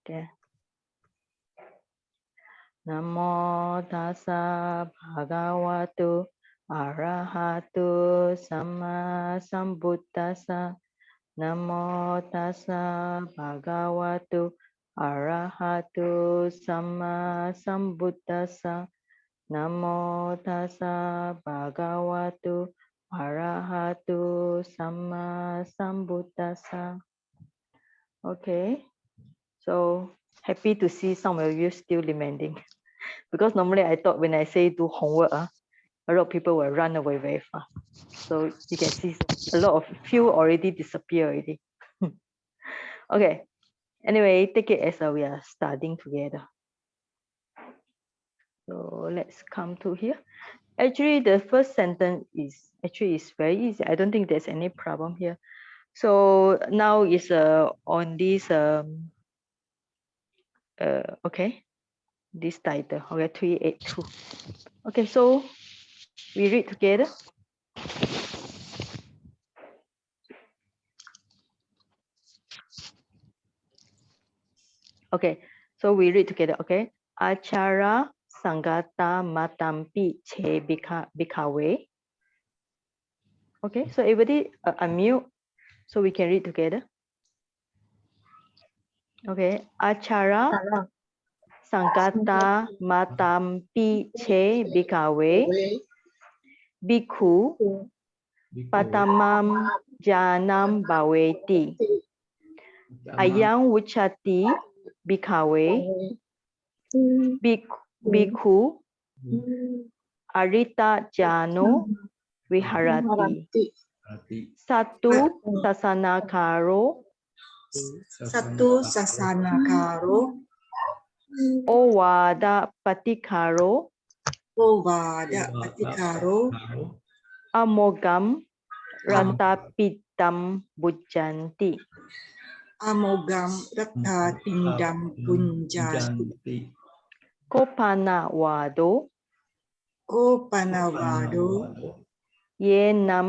Okay. Namo tassa bhagavato arahato sama sambuddhassa. Namo tassa bhagavato arahato sama sambuddhassa. Namo tassa bhagavato arahato sama sambuddhassa. Okay, so happy to see some of you still demanding. Because normally I thought when I say do homework, a lot of people will run away very fast. So you can see a lot of few already disappear already. Okay. Anyway, take it as we are studying together. So let's come to here. Actually, the first sentence is very easy. I don't think there's any problem here. So now is on this okay, this title. Okay, 382. Okay, so we read together. Okay, so we read together. Okay, Accharāsaṅghātamattampi che bhikkhave. Okay, so everybody unmute so we can read together. Okay, Accharāsaṅghātamattampi che bhikkhave. Bhikkhu paṭhamaṃ jhānaṃ bhāveti. Ayaṃ vuccati bhikkhave. Bhikkhu arittajjhāno viharati. Satthusāsanakaro. Satthusāsanakaro. Ovādapatikaro. Ovādapatikaro. Amoghaṃ raṭṭhapiṇḍaṃ bhuñjati. Amoghaṃ raṭṭhapiṇḍaṃ bhuñjati. Ko pana vādo. Ko pana vādo. Jhānaṃ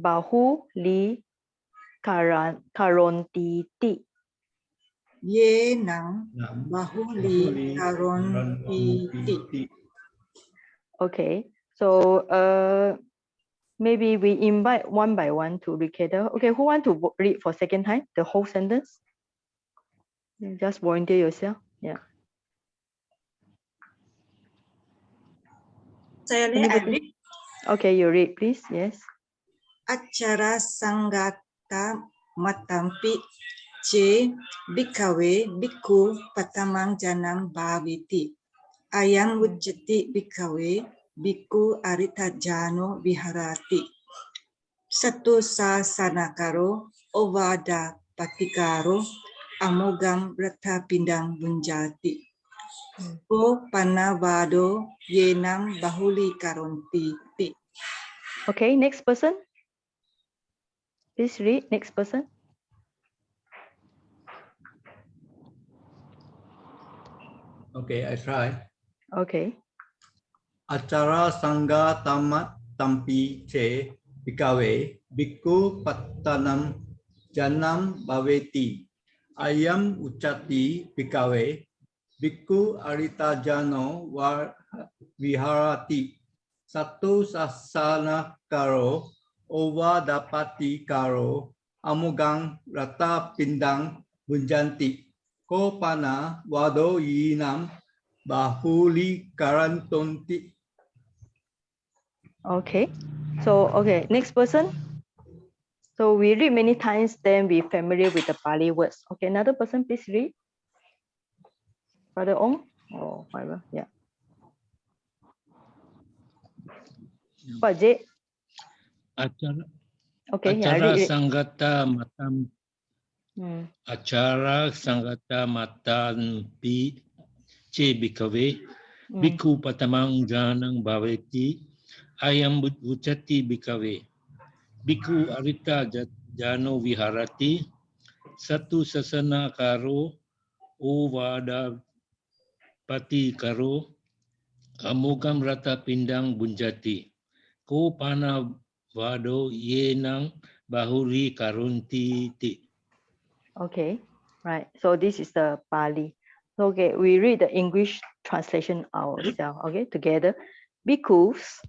bahulīkarontī. Jhānaṃ bahulīkarontī. Okay, so maybe we invite one by one to read together. Okay, who want to read for second time the whole sentence? Just volunteer yourself. Yeah. Okay, you read, please. Yes. Accharāsaṅghātamattampi che bhikkhave bhikkhu paṭhamaṃ jhānaṃ bhāveti. Ayaṃ vuccati bhikkhave bhikkhu arittajjhāno viharati. Satthusāsanakaro ovādapatikaro amoghaṃ raṭṭhapiṇḍaṃ bhuñjati. Ko pana vādo jhānaṃ bahulīkarontī. Okay, next person. Please read. Next person. Okay, I try. Okay. Accharāsaṅghātamattampi che bhikkhave bhikkhu paṭhamaṃ jhānaṃ bhāveti. Ayaṃ vuccati bhikkhave bhikkhu arittajjhāno viharati. Satthusāsanakaro ovādapatikaro amoghaṃ raṭṭhapiṇḍaṃ bhuñjati. Ko pana vādo jhānaṃ bahulīkarontī. Okay. So okay, next person. So we read many times, then we're familiar with the Pali words. Okay, another person, please read. Brother Ong or whatever. Yeah. What is it? Okay, yeah, Accharāsaṅghātamattampi. Accharāsaṅghātamattampi che bhikkhave bhikkhu paṭhamaṃ jhānaṃ bhāveti. Ayaṃ vuccati bhikkhave bhikkhu arittajjhāno viharati. Satthusāsanakaro ovādapatikaro amoghaṃ raṭṭhapiṇḍaṃ bhuñjati. Ko pana vādo jhānaṃ bahulīkarontī. Okay. right? So this is the Pali. Okay, we read the English translation ourselves, okay, together. Bhikkhus,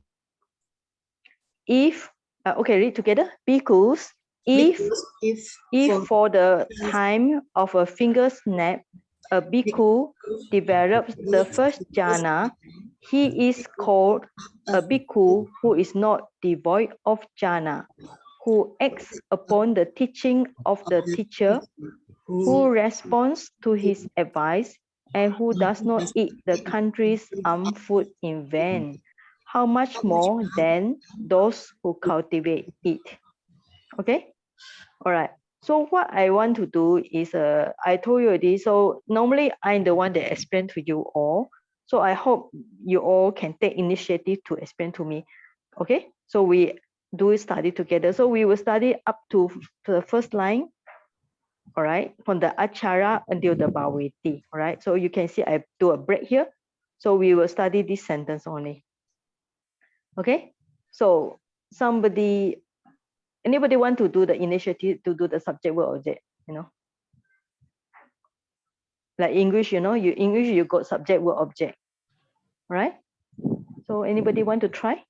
if, okay, read together. Bhikkhus, Because if for for the time of a finger snap, a bhikkhu develops the first jhana, he is called a bhikkhu who is not devoid of jhana, who acts upon the teaching of the teacher, who responds to his advice, and who does not eat the country's almsfood food in vain. How much more than those who cultivate it? Okay? All right. So what I want to do is, I told you already. So normally I'm the one that explain to you all. So I hope you all can take initiative to explain to me. Okay. So we do study together. So we will study up to the first line. All right. From the achara until the bhāveti. All right. So you can see I do a break here. So we will study this sentence only. Okay. So anybody want to do the initiative to do the subject verb object, you know? Like English, you know, English you got subject verb object, right? So anybody want to try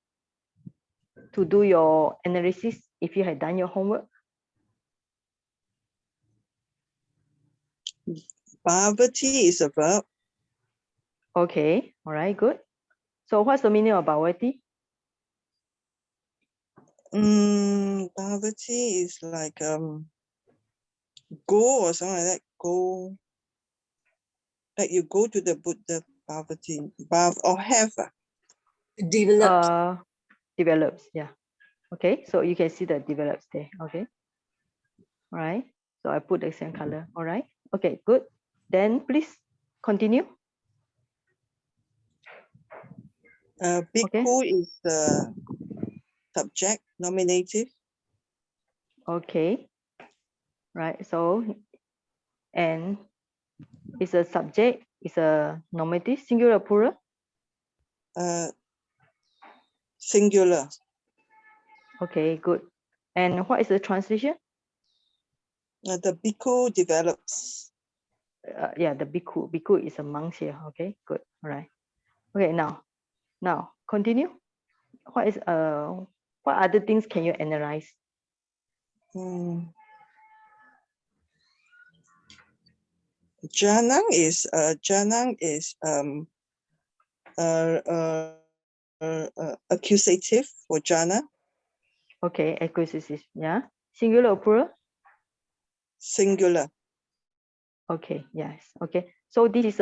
to do your analysis if you had done your homework? Bhāveti is a verb. Okay, all right, good. So what's the meaning of bhāveti? Bhāveti is like go or something like that. Go, like you go to the Buddha. Bhāveti, or have. developed. Develops, yeah. Okay, so you can see the develops there. Okay, all right. So I put the same color. All right. Okay, good. Then please continue. Bhikkhu is the subject, nominative. Okay, right. So, and it's a subject, it's a nominative, singular, plural? Singular. Okay, good. And what is the translation? The bhikkhu develops. Yeah, the bhikkhu. Bhikkhu is a monk here. Okay, good. All right. Okay, now continue. What other things can you analyze? Jhānaṃ is accusative for jhana. Okay, accusative. Yeah. Singular or plural? Singular. Okay, yes. Okay. So this is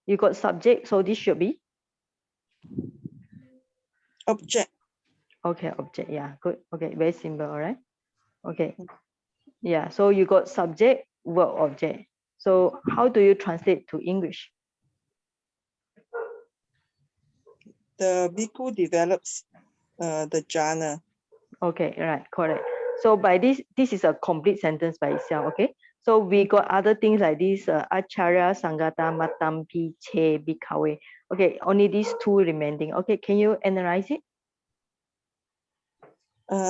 you got subject, so this should be? Object. Okay, object. Yeah, good. Okay, very simple. All right. Okay. Yeah, so you got subject, verb, object. So how do you translate to English? The bhikkhu develops the jhana. Okay, right, correct. So by this is a complete sentence by itself. Okay, so we got other things like this, Accharāsaṅghātamattampi, bhikkhave. Okay, only these two remaining. Okay, can you analyze it?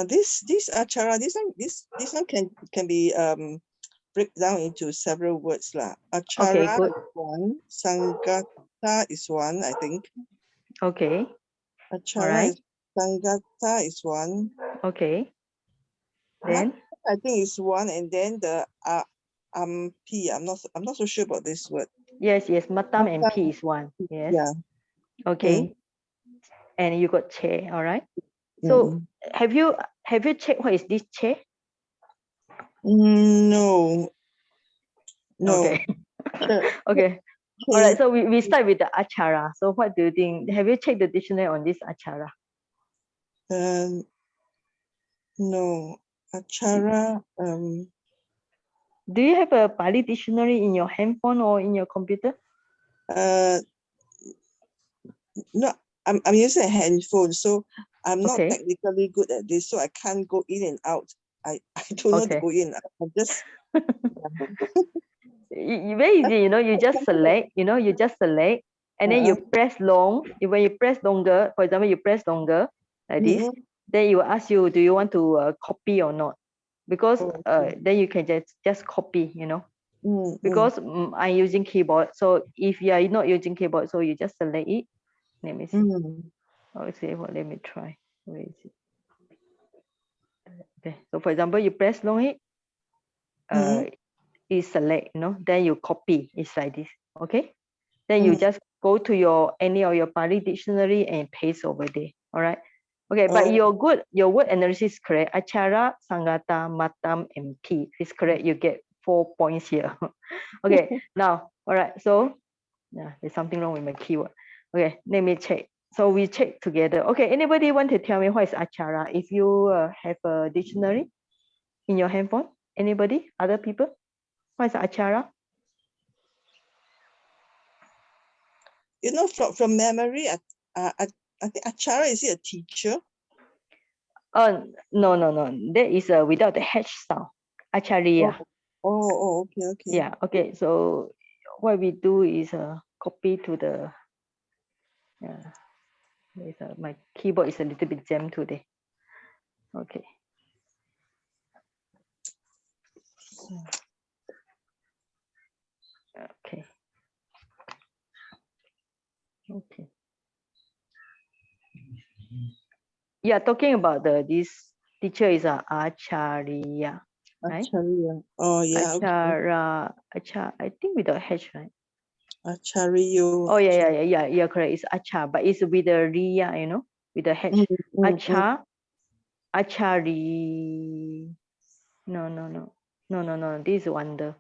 This achara, this one can be break down into several words lah. Okay, Achara good. is one, Sanghata is one, I think. Okay. Achara is Sanghata is one. Okay. Then I think it's one, and then the ampi. I'm not so sure about this word. yes, mettaṃ and p is one. Yes. Yeah. Okay. And you got che. All right. So have you checked what is this che? No. Okay. Okay. All right. So we start with the achara. So what do you think? Have you checked the dictionary on this achara? No. Achara. Do you have a Pali dictionary in your handphone or in your computer? No, I'm using a handphone, so I'm not technically good at this, so I can't go in and out. I don't know to go in. I'm just very easy, you just select, and then you press long. When you press longer, for example, you press longer like this, then it will ask you, do you want to copy or not? because Okay. then you can just copy, because Mm. I'm using keyboard. So if you are not using keyboard, so you just select it. Let me see. Okay, well, let me try. Where is it? Okay. So for example, you press long it, it select, then you copy. It's like this. Okay. Then you just go to any of your Pali dictionary and paste over there. All right. Okay, but your word analysis is correct. Accharāsaṅghātamattampi is correct. You get 4 points here. Okay, now, all right. So, yeah, there's something wrong with my keyword. Okay, let me check. So we check together. Okay, anybody want to tell me what is achara? If you have a dictionary in your handphone, anybody? Other people? What is achara? From memory, I think Achara, is it a teacher? No. That is without the H sound. Acharya. Okay. Yeah. Okay. So what we do is copy to the. Yeah. My keyboard is a little bit jammed today. Okay. Okay. Okay. Yeah, talking about this teacher is Acharya, right? Acharya. Oh yeah. Achara, I think without H, right? Acharyo. Oh yeah, correct. It's Acha, but it's with the Riya, with the H. Acha, Achari. No. This is wonder.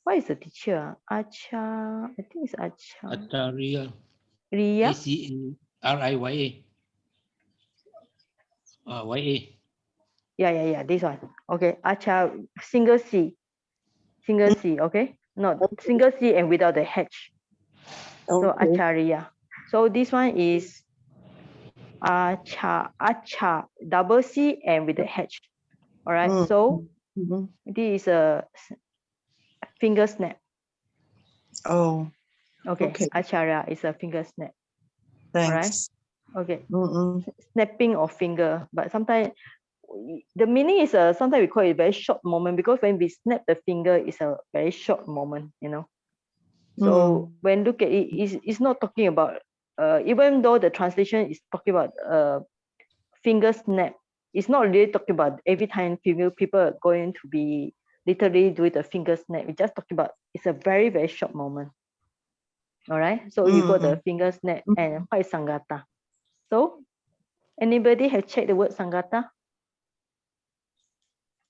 What is the teacher? Acha, I think it's Acha. Acharya. Riya? Acharya. YA. Yeah, this one. Okay, Acha, single C, okay? Not single C and without the H. So Acharya. So this one is Acha, double C and with the H. All right, so this is a finger snap. Oh. Okay, Acharya is a finger snap. Thanks. All right. Okay. Snapping of finger, but sometimes the meaning is sometimes we call it a very short moment, because when we snap the finger, it's a very short moment, So when look at it, it's not talking about even though the translation is talking about finger snap, it's not really talking about every time people are going to be literally doing the finger snap. It's just talking about it's a very, very short moment. All right. So you got the finger snap and what is Sanghata? So anybody have checked the word Sanghata?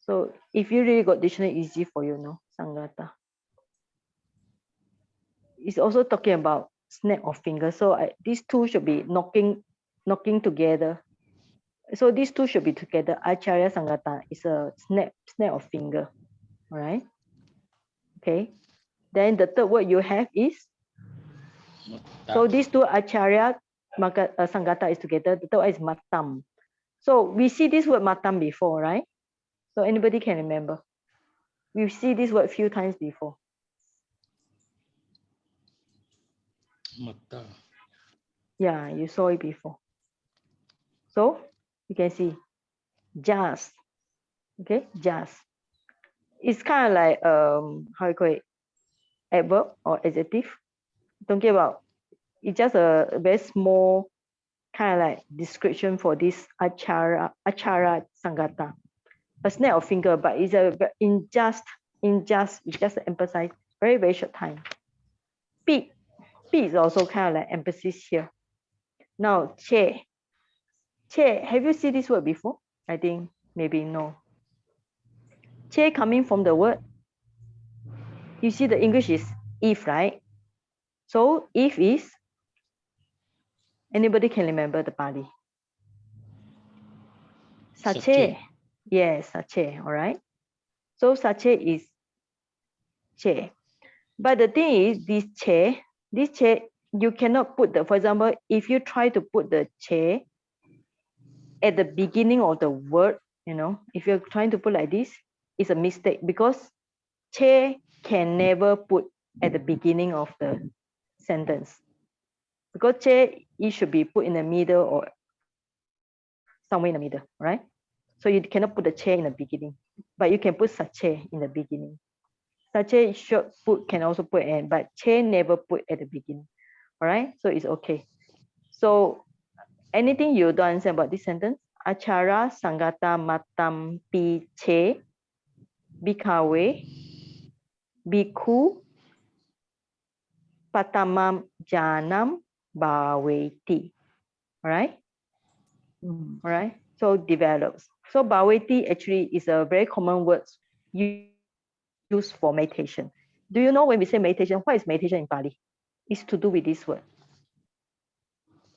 So if you really got dictionary, easy for you, Sanghata. It's also talking about snap of fingers. So these two should be knocking together. So these two should be together. Accharāsaṅghāta is a snap of finger. All right. Okay. Then the third word you have is. So these two Accharāsaṅghāta is together. The third one is mettaṃ. So we see this word mettaṃ before, right? So anybody can remember? We see this word few times before. Metta. Yeah, you saw it before. So you can see just. Okay, just. It's kind of like how you call it, adverb or adjective. Talking about it's just a very small kind of like description for this Accharāsaṅghāta. A snap of finger, but it's in just emphasize very, very short time. P is also kind of like emphasis here. Now che, have you seen this word before? I think maybe no. Che coming from the word, you see the English is if, right? So if is, anybody can remember the Pali? Sache. Yes, sache, all right. So sache is che. But the thing is, this che, you cannot put for example, if you try to put the che at the beginning of the word, if you're trying to put like this, it's a mistake, because che can never put at the beginning of the sentence. Because che, it should be put in the middle or somewhere in the middle, right? So you cannot put the che in the beginning. but you can put sache in the beginning. Sache should put, can also put in, but che never put at the beginning. All right, so it's okay. So anything you don't understand about this sentence? Accharāsaṅghātamattampi che bhikkhave bhikkhu paṭhamaṃ jhānaṃ bhāveti. All right. All right. So develops. So bhāveti actually is a very common word used for meditation. Do you know when we say meditation, what is meditation in Pali? It's to do with this word.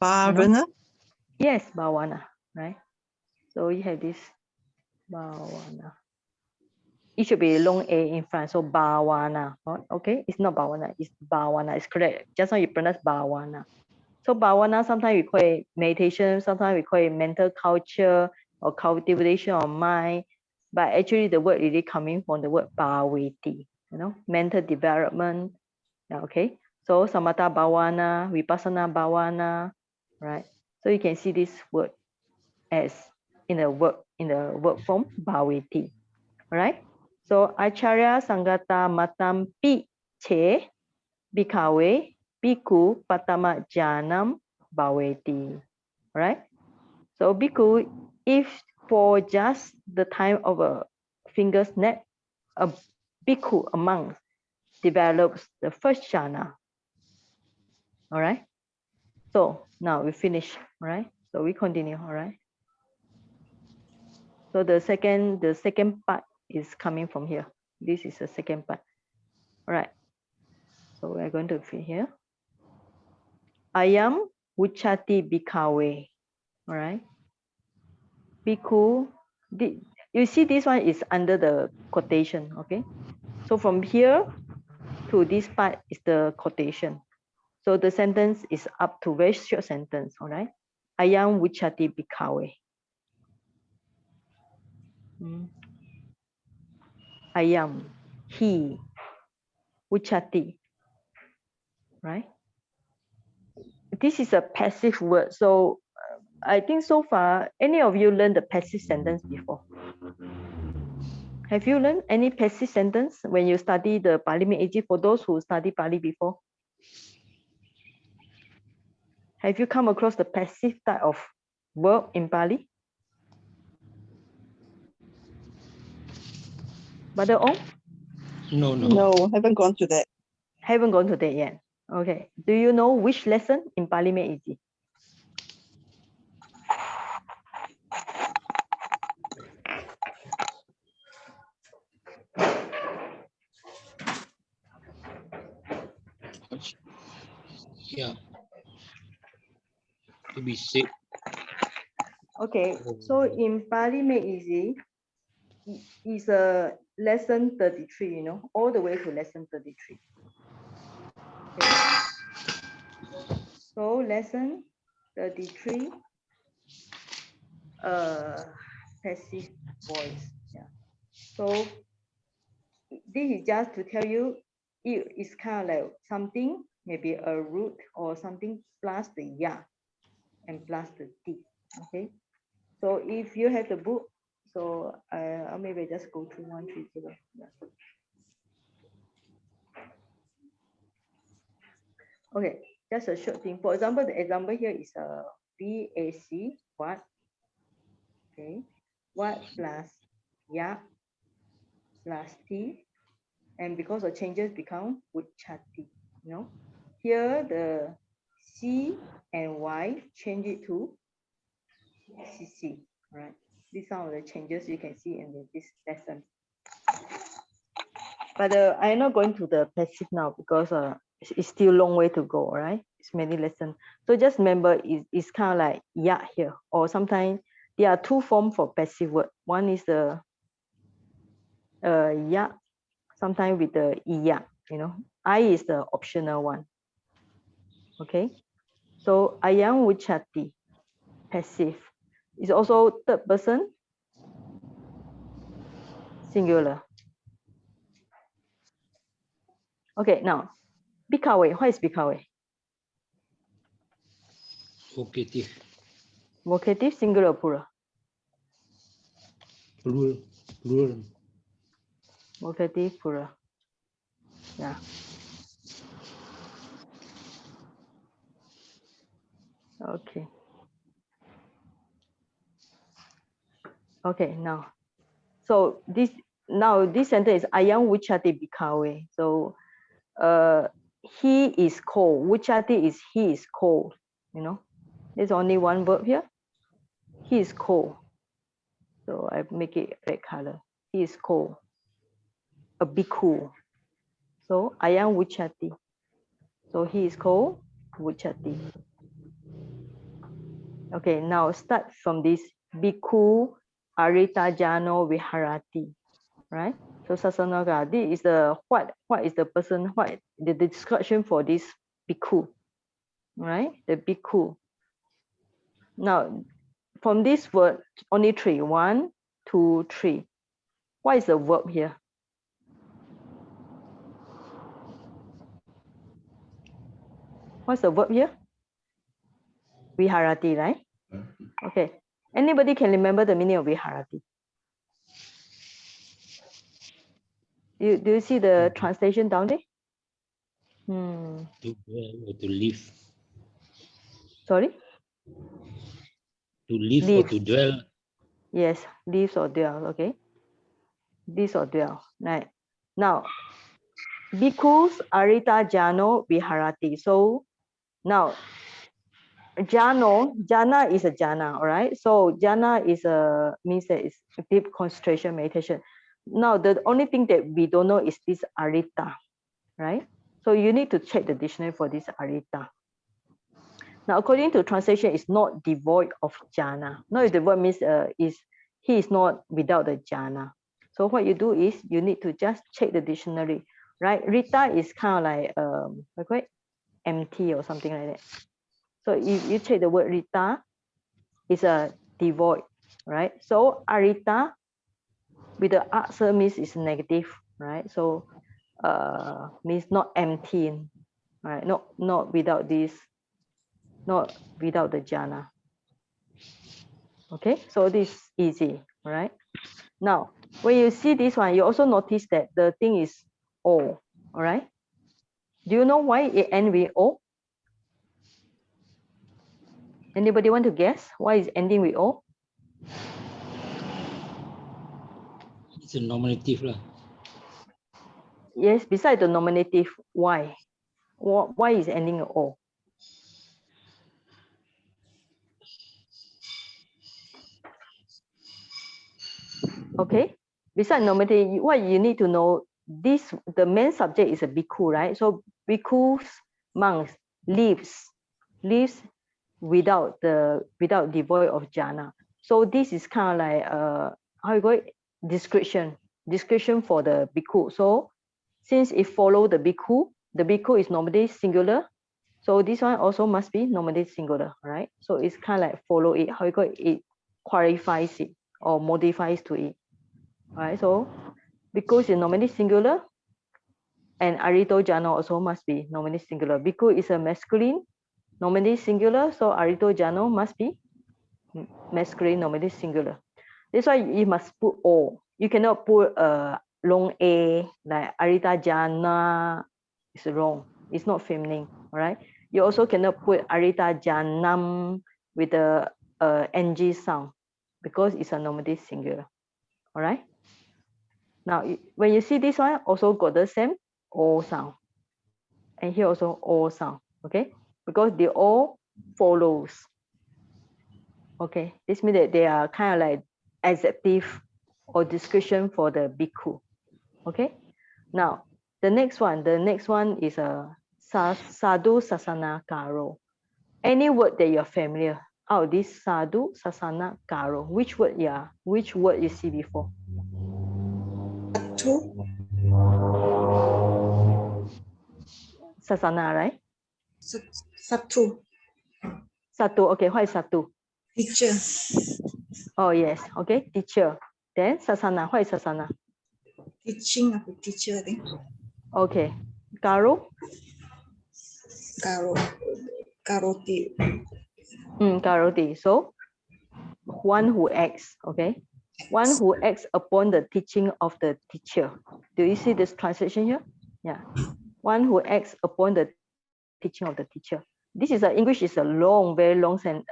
Bhavana? Yes, bhavana, right? So you have this bhavana. It should be long A in front, so bhavana. Okay, it's not bhavana, it's bhavana. It's correct. Just now you pronounce bhavana. So bhavana, sometimes we call it meditation, sometimes we call it mental culture or cultivation of mind. But actually the word really coming from the word bhaveti, mental development. Okay, so samatha bhavana, vipassana bhavana, right? So you can see this word as in the verb form bhaveti. All right. So Accharāsaṅghātamattampi che bhikkhave bhikkhu paṭhamaṃ jhānaṃ bhāveti. All right. So bhikkhu, if for just the time of a finger snap, a bhikkhu, a monk, develops the first jhana. All right. So now we finish. All right. So we continue. All right. So the second part is coming from here. This is the second part. All right. So we're going to fill here. Ayaṃ vuccati bhikkhave. All right. Bhikkhu. You see this one is under the quotation. Okay. So from here to this part is the quotation. So the sentence is up to very short sentence. All right. Ayaṃ vuccati bhikkhave. Ayaṃ, he, vuccati, right? This is a passive word. So I think so far, any of you learned the passive sentence before? Have you learned any passive sentence when you study the Pali Meiji for those who study Pali before? Have you come across the passive type of verb in Pali? Bhādo Ong? No, haven't gone to that. Haven't gone to that yet. Okay. Do you know which lesson in Pali Meiji? Yeah. To be sick. Okay. So in Pali Meiji, is a lesson 33, all the way to lesson 33. Okay. So lesson 33, passive voice. Yeah. So this is just to tell you, it's kind of like something, maybe a root or something plus the ya and plus the t. Okay. So if you have the book, so maybe just go to 130. Yeah. Okay, just a short thing. For example, the example here is a VAC, what? Okay, what plus ya plus t, and because of changes become vuccati. Here the C and Y change it to CC. Right. These are the changes you can see in this lesson. But I'm not going to the passive now because it's still a long way to go, right? It's many lessons. So just remember, it's kind of like ya here, or sometimes there are two forms for passive word. One is the ya, sometimes with the iya, I is the optional one. Okay, so ayaṃ vuccati, passive, is also third person singular. Okay, now bhikkhave, what is bhikkhave? Vocative. Vocative, singular, plural? Plural. Vuccati pura. Yeah. Okay. Okay, now. So this sentence is ayaṃ vuccati bhikkhave. So he is cold. Vuccati is he is cold. You know, there's only one verb here. He is cold. So I make it red color. He is cold. A bhikkhu. So ayaṃ vuccati. So he is called vuccati. Okay, now start from this bhikkhu arittajjhāno viharati, right? So sasanaka, this is the what is the person, what the description for this bhikkhu, right? The bhikkhu. Now from this word only three. 1, 2, 3. What is the verb here? What's the verb here? Viharati, right? Okay. Anybody can remember the meaning of viharati? Do you see the translation down there? To dwell or to live. Sorry? To live Lives. or to dwell. Yes, lives or dwell, okay? Lives or dwell, right? Now, bhikkhus arittajjhāno viharati. So now, jhāna is a jhāna, all right? So jhāna is means that it's deep concentration meditation. Now, the only thing that we don't know is this aritta, right? So you need to check the dictionary for this aritta. Now, according to translation, it's not devoid of jhana. Not devoid means he is not without the jhana. So what you do is you need to just check the dictionary, right? Rita is kind of like empty or something like that. So if you check the word Rita, it's a devoid, right? So arita with the answer means it's negative, right? So means not empty, right? Not without this, not without the jhana. Okay, so this is easy, right? Now, when you see this one, you also notice that the thing is O, all right? Do you know why it ends with O? Anybody want to guess why it's ending with O? It's a nominative lah. Yes, besides the nominative, why? Why is ending with O? Okay, besides nominative, what you need to know, this the main subject is a bhikkhu, right? So bhikkhus, monks, lives without devoid of jhana. So this is kind of like how you call it, description for the bhikkhu. So since it follow the bhikkhu is normally singular, so this one also must be normally singular, right? So it's kind of like follow it, how you call it, it qualifies it or modifies to it, right? So bhikkhu is normally singular, and arittajjhāno also must be normally singular. Bhikkhu is a masculine, normally singular, so arittajjhāno must be masculine, normally singular. That's why you must put O. You cannot put a long A, like arittajjhāna. It's wrong. It's not feminine, all right? You also cannot put arittajjhānaṃ with a ng sound because it's a nominative singular, all right? Now, when you see this one, also got the same O sound. And here also O sound, okay? Because the O follows. Okay, this means that they are kind of like adjective or description for the bhikkhu. Okay, now the next one is a satthusāsanakaro. Any word that you're familiar out of this satthusāsanakaro, which word you see before? Sasana, right? Sattu. Sattu, okay, what is sattu? Teacher. Oh yes, okay, teacher. Then sasana, what is sasana? Teaching of a teacher, I think. Okay, karo? Karoti. Karoti. So one who acts, okay? One who acts upon the teaching of the teacher. Do you see this translation here? Yeah. One who acts upon the teaching of the teacher. This is English is a long, very long, and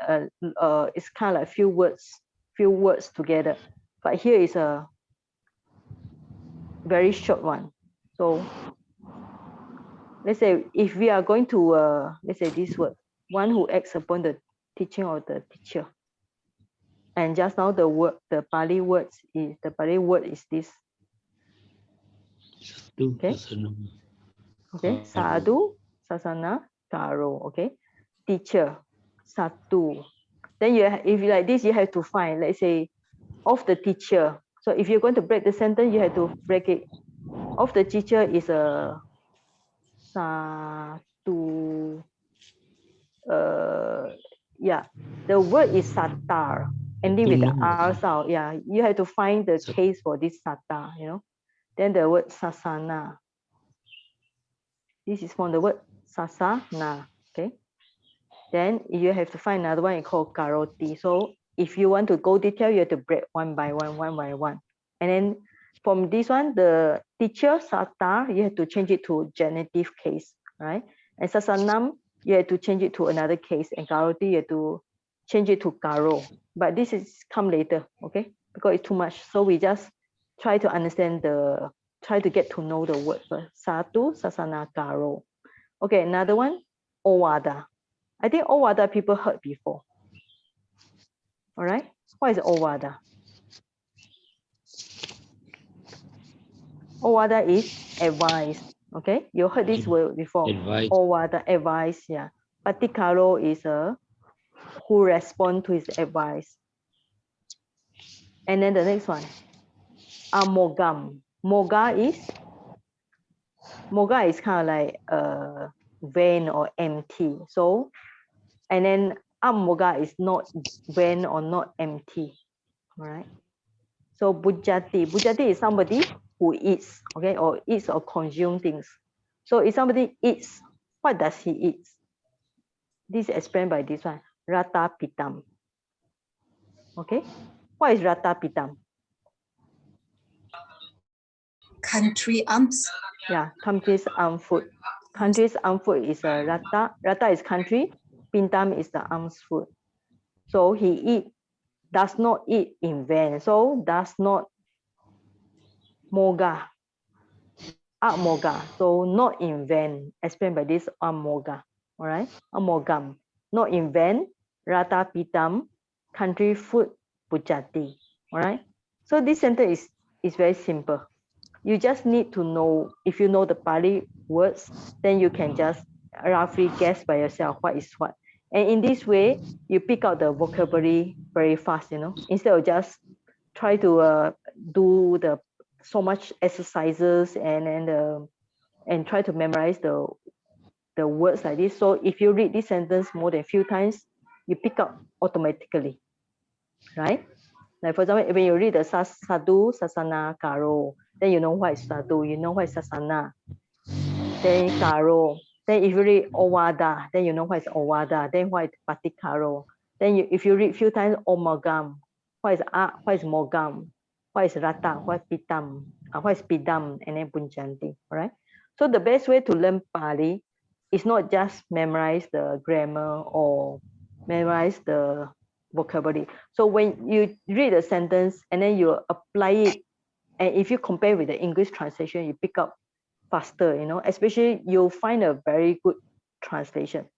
it's kind of like few words together. But here is a very short one. So let's say if we are going to let's say this word, one who acts upon the teaching of the teacher. And just now the Pali word is this. Okay. Okay. Sadhu, sasanakaro. Okay. Teacher, satu. Then if you like this, you have to find, let's say, of the teacher. So if you're going to break the sentence, you have to break it. Of the teacher is a satu. Yeah, the word is satar, ending with the R sound. Yeah, you have to find the case for this sata, you know. Then the word sasana. This is from the word sasana. Okay. Then you have to find another one called karoti. So if you want to go detail, you have to break one by one. And then from this one, the teacher sata, you have to change it to genitive case, right? And sasanam, you have to change it to another case, and karoti, you have to change it to karo. But this is come later, okay? Because it's too much. So we just try to understand try to get to know the word first. Satthusāsanakaro. Okay, another one, ovāda. I think ovāda people heard before. All right, what is ovāda? Ovāda is advice. Okay, you heard this word before. Advice. Ovāda, advice. Yeah. Paṭhikaro is who respond to his advice. And then the next one, amoghaṃ. Mogha is kind of like vain or empty. So, and then amoghaṃ is not vain or not empty. All right. So bhuñjati is somebody who eats, okay, or eats or consume things. So if somebody eats, what does he eat? This is explained by this one, raṭṭhapiṇḍaṃ. Okay, what is raṭṭhapiṇḍaṃ? Country alms. Yeah, country's alms food. Country's alms food is a raṭṭha. Raṭṭha is country. Piṇḍaṃ is the alms food. So he does not eat in vain. So does not mogha. Amoghaṃ. So not in vain. Explained by this amoghaṃ. All right, amoghaṃ. Not in vain. Raṭṭhapiṇḍaṃ. Country food bhuñjati. All right. So this sentence is very simple. You just need to know, if you know the Pali words, then you can just roughly guess by yourself what is what. And in this way, you pick out the vocabulary very fast, you know, instead of just try to do so much exercises and try to memorize the words like this. So if you read this sentence more than a few times, you pick up automatically, right? Like for example, when you read the satthusāsanakaro, then you know what is sadhu, you know what is sasana. Then karo. Then if you read ovāda, then you know what is ovāda. Then what is paṭhikaro. Then if you read few times amoghaṃ, what is moghaṃ, what is raṭṭha, what is piṭhamaṃ, what is piḍaṃ, and then bhuñjati. All right. So the best way to learn Pali is not just memorize the grammar or memorize the vocabulary. So when you read a sentence and then you apply it, and if you compare with the English translation, you pick up faster, you know, especially you'll find a very good translation.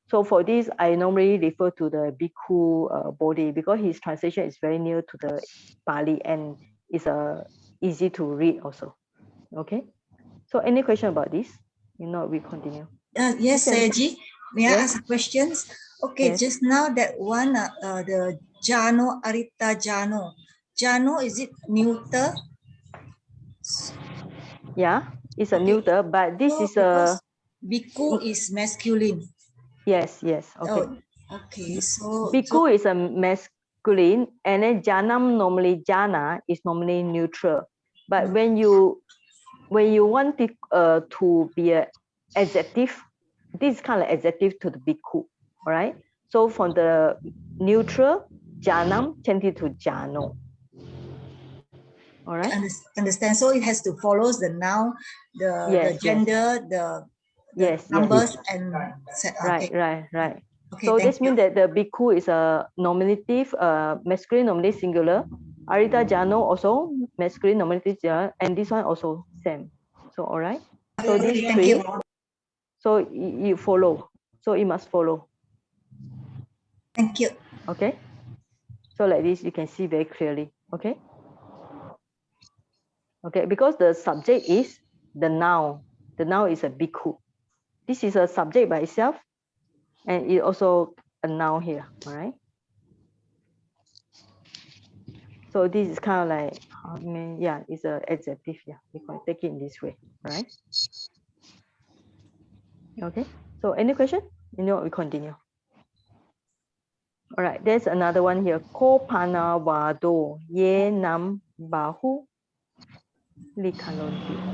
So for this, I normally refer to the bhikkhu Bodhi, because his translation is very near to the Pali and it's easy to read also. Okay. So any question about this? You know, we continue. Yes, Sayaji. May I ask questions? Okay, yes. Just now that one, the jhāno, arittajjhāno. Jhāno, is it neuter? Yeah, it's a neuter, but this is a bhikkhu is masculine. Yes. Okay. Oh, okay. So bhikkhu is a masculine, and then jhāna is normally neutral. But when you want it to be an adjective, this is kind of adjective to the bhikkhu. All right. So from the neutral jhānaṃ, change it to jhāno. All right. Understand. So it has to follow the noun, the gender, the numbers, and right. Okay, so this means that the bhikkhu is a nominative, masculine nominative singular. Arittajjhāno also masculine nominative singular, and this one also same. So all right. So these three. So you follow. So you must follow. Thank you. Okay. So like this, you can see very clearly. Okay. Okay, because the subject is the noun. The noun is a bhikkhu. This is a subject by itself, and it also a noun here. All right. So this is kind of like, I mean, yeah, it's an adjective. Yeah, we can take it in this way, right? Okay. So any question? You know, we continue. All right. There's another one here. Ko pana vādo ye nam bahulīkarontī.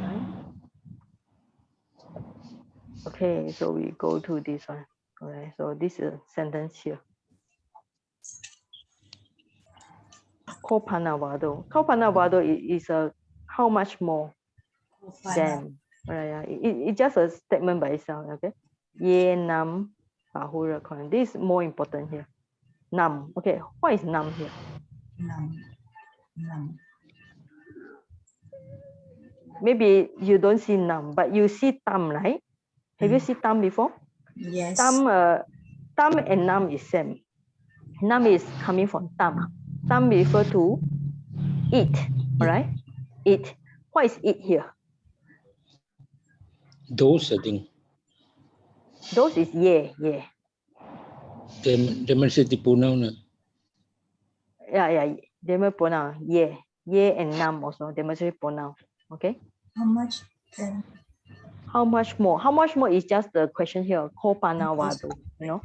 Right? Okay. So we go to this one. All right. So this is a sentence here. Ko pana vādo. Ko pana vādo is a how much more than. Right, it's just a statement by itself. Okay. Ye nam bahulīkarontī. This is more important here. Nam. Okay. What is nam here? Nam. Maybe you don't see nam, but you see tam, right? Have you seen tam before? Yes. Tam and nam is same. Nam is coming from tam. Tam refer to eat. All right. Eat. What is eat here? Those, I think. Those is ye. Demonstrative pronoun. Yeah. Demonstrative pronoun. Ye and nam also demonstrative pronoun. Okay. How much then? How much more? How much more is just the question here. Ko pana vādo. You know,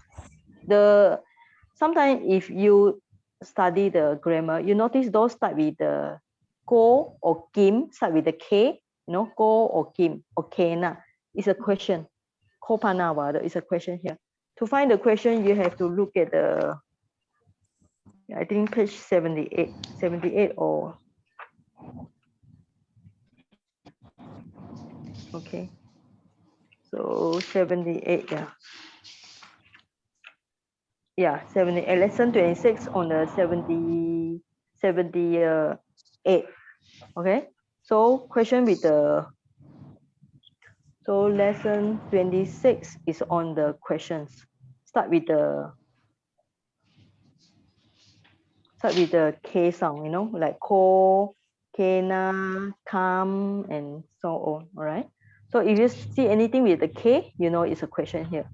sometimes if you study the grammar, you notice those start with the ko or kim, start with the k. You know, ko or kim or kena. It's a question. Ko pana vādo is a question here. To find the question, you have to look at the, I think page 78 or. Okay. So 78, yeah. Yeah, 78, lesson 26 on the 78. Okay. So question with the, so lesson 26 is on the questions. Start with the K sound, you know, like ko, kena, kam, and so on. All right. So if you see anything with the K, you know it's a question here.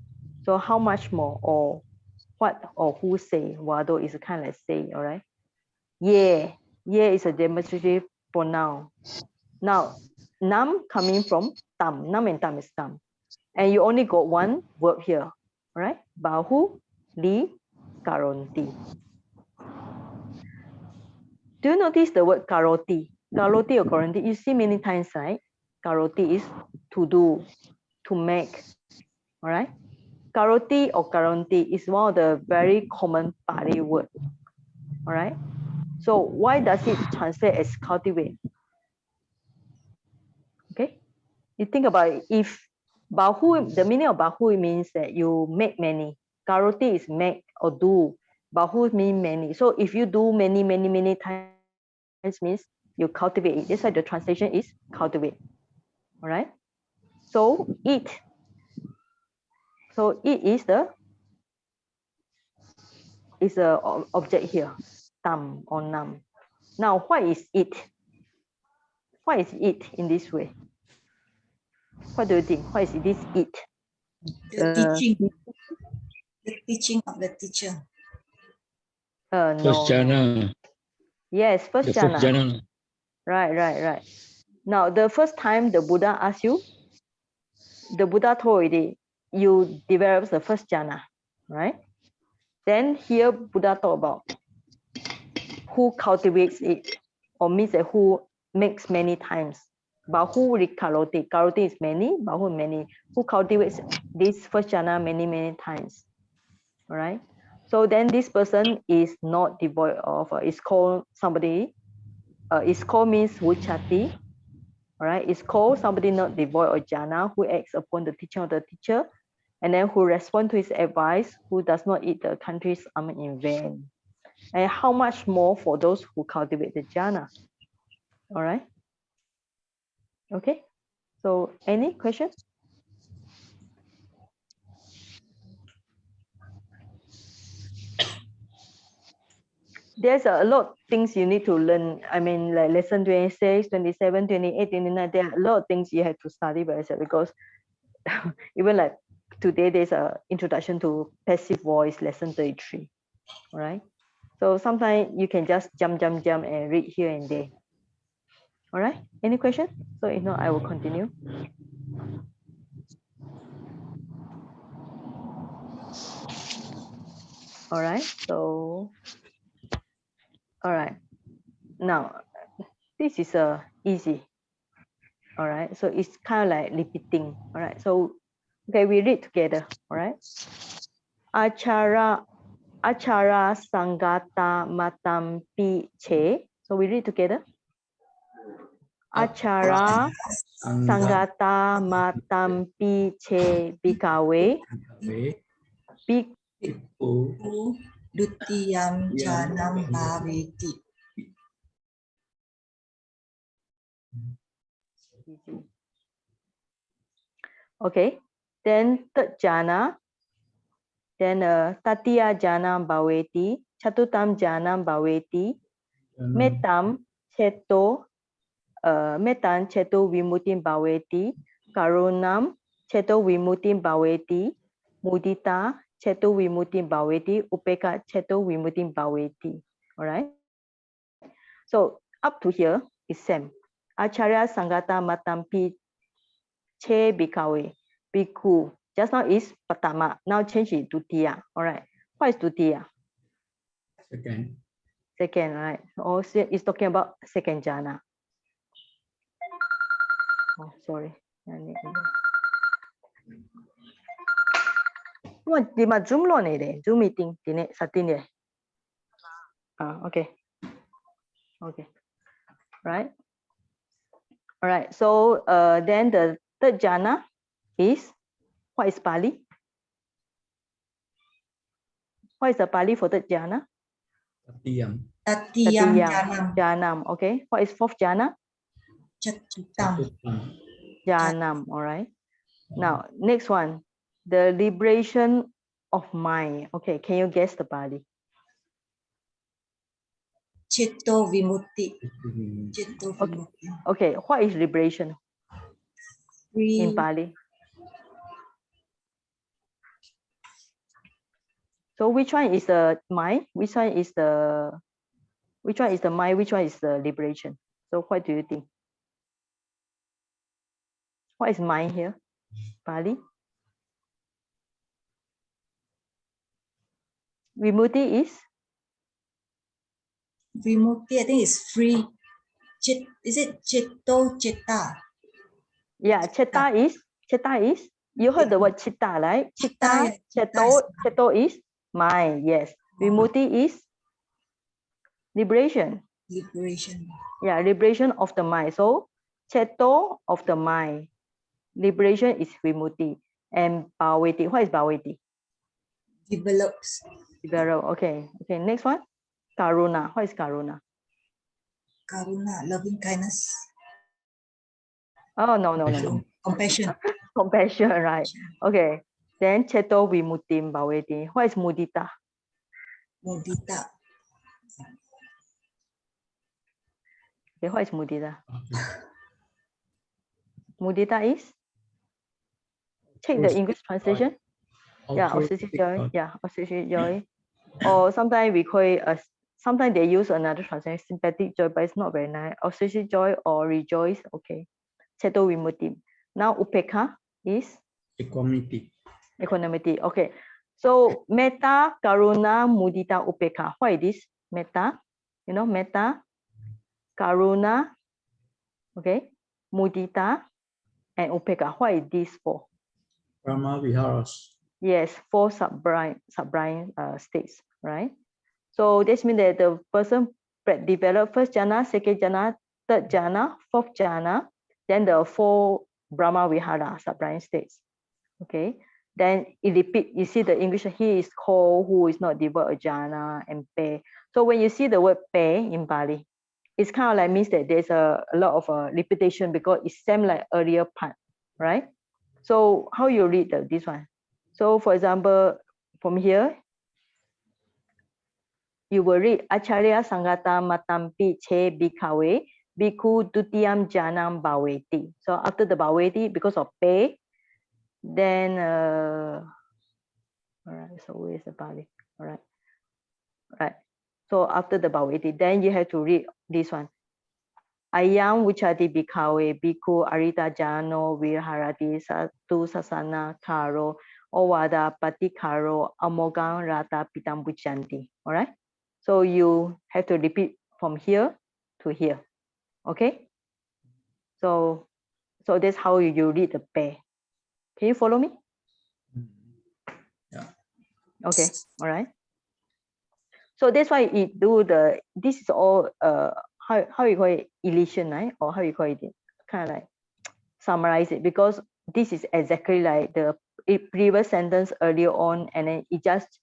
So how much more, or what or who say? Vādo is a kind of like say. All right. Ye is a demonstrative pronoun. Now, nam coming from tam. Nam and tam is tam. And you only got one verb here. All right. Bahulīkarontī. Do you notice the word karoti? Karoti or karontī, you see many times, right? Karoti is to do, to make. All right. Karoti or karontī is one of the very common Pali word. All right. So why does it translate as cultivate? Okay. You think about it. If bahu, the meaning of bahu means that you make many. Karoti is make or do. Bahu means many. So if you do many times, means you cultivate it. That's why the translation is cultivate. All right. So eat. So eat is the object here. Tam or nam. Now what is it? What is it in this way? What do you think? What is this it? The teaching of the teacher. First jhāna. Yes, first jhāna. Right. Now, the first time the Buddha asked you, the Buddha told already, you develop the first jhāna, right? Then here Buddha talk about who cultivates it, or means that who makes many times. Bahulīkarontī. Karoti is many, bahu many. Who cultivates this first jhāna many times. All right. So then this person is not devoid of, is called somebody Is called means vuccati. All right, it's called somebody not devoid or jhana who acts upon the teaching of the teacher, and then who respond to his advice, who does not eat the country's almond in vain. And how much more for those who cultivate the jhana? All right. Okay. So any question? There's a lot of things you need to learn. I mean, like lesson 26, 27, 28, 29, there are a lot of things you have to study by yourself, because even like today, there's a introduction to passive voice, lesson 33. All right. So sometimes you can just jump and read here and there. All right. Any question? So if not, I will continue. All right. So, all right. Now, this is easy. All right. So it's kind of like repeating. All right. So, okay, we read together. All right. Accharāsaṅghātamattampi che. So we read together. Accharāsaṅghātamattampi che bhikkhave. Bhikkhus dutiyaṃ jhānaṃ bhāveti. Okay, then third jhana, then tatiyaṃ jhānaṃ bhāveti, catutthaṃ jhānaṃ bhāveti, mettaṃ cetovimuttiṃ bhāveti, karuṇaṃ cetovimuttiṃ bhāveti, mudita cetovimuttiṃ bhāveti, upeka cetovimuttiṃ bhāveti. All right. So up to here is same. Accharāsaṅghātamattampi che bhikkhave, bhikkhu. Just now is paṭhamaṃ. Now change it to dutiyaṃ. All right. What is dutiyaṃ? Second. Second, right? Also, it's talking about second jhana. Oh, sorry. Di ma Zoom lo ne Zoom meeting dine satin okay. Okay. Right. All right. So then the third jhana is, what is Pali? What is the Pali for third jhana? Tatiyaṃ. Jhānaṃ. Okay. What is fourth jhana? Catutthaṃ. Jhānaṃ. All right. Now, next one, the liberation of mind. Okay, can you guess the Pali? Cetovimuttiṃ. Okay, what is liberation in Pali? So which one is the mind? Which one is the mind? Which one is the liberation? So what do you think? What is mind here? Pali? Vimutti is? Vimutti, I think is free. Is it citta? Yeah, citta is? You heard the word citta, right? Citta, ceto is mind, yes. Vimutti is liberation. Yeah, liberation of the mind. So ceto of the mind. Liberation is vimutti. And bhāveti. What is bhāveti? Develops. Develop. Okay. Okay. Next one. Karuna. What is karuna? Karuna, loving kindness. Oh, no. Compassion. Compassion, right. Okay. Then cetovimuttiṃ bhāveti. What is mudita? Mudita. Okay, what is mudita? Mudita is? Check the English translation. Yeah, obsessive joy. Yeah, obsessive joy. Or sometimes we call it sometimes they use another translation, sympathetic joy, but it's not very nice. Obsessive joy or rejoice. Okay. Cetovimuttiṃ. Now upeka is? Equanimity. Equanimity. Okay. So metta, karuna, mudita, upeka. What is this? Metta. You know, metta, karuna, okay, mudita, and upeka. What is this for? Brahma viharas. Yes, 4 sublime states, right? So this means that the person develop first jhana, second jhana, third jhana, fourth jhana, then the 4 Brahma Vihara sublime states. Okay, then it repeat. You see the English, he is called who is not devoid of jhana and pe. So when you see the word pe in Bali, it's kind of like means that there's a lot of repetition because it's same like earlier part, right? So how you read this one? So for example, from here, you will read Accharāsaṅghātamattampi che bhikkhave bhikkhu dutiyaṃ jhānaṃ bhāveti. So after the bhāveti, because of pe, then all right, so where's the Bali? All right. So after the bhāveti, then you have to read this one. Ayaṃ vuccati bhikkhave bhikkhu arittajjhāno viharati satthusāsanakaro ovādapatikaro amoghaṃ raṭṭhapiṇḍaṃ bhuñjati. All right. So you have to repeat from here to here. Okay. So that's how you read the pe. Can you follow me? Yeah. Okay. All right. So that's why it do the. This is all how you call it, elision, right? Or how you call it, kind of like summarize it, because this is exactly like the previous sentence earlier on, and then it just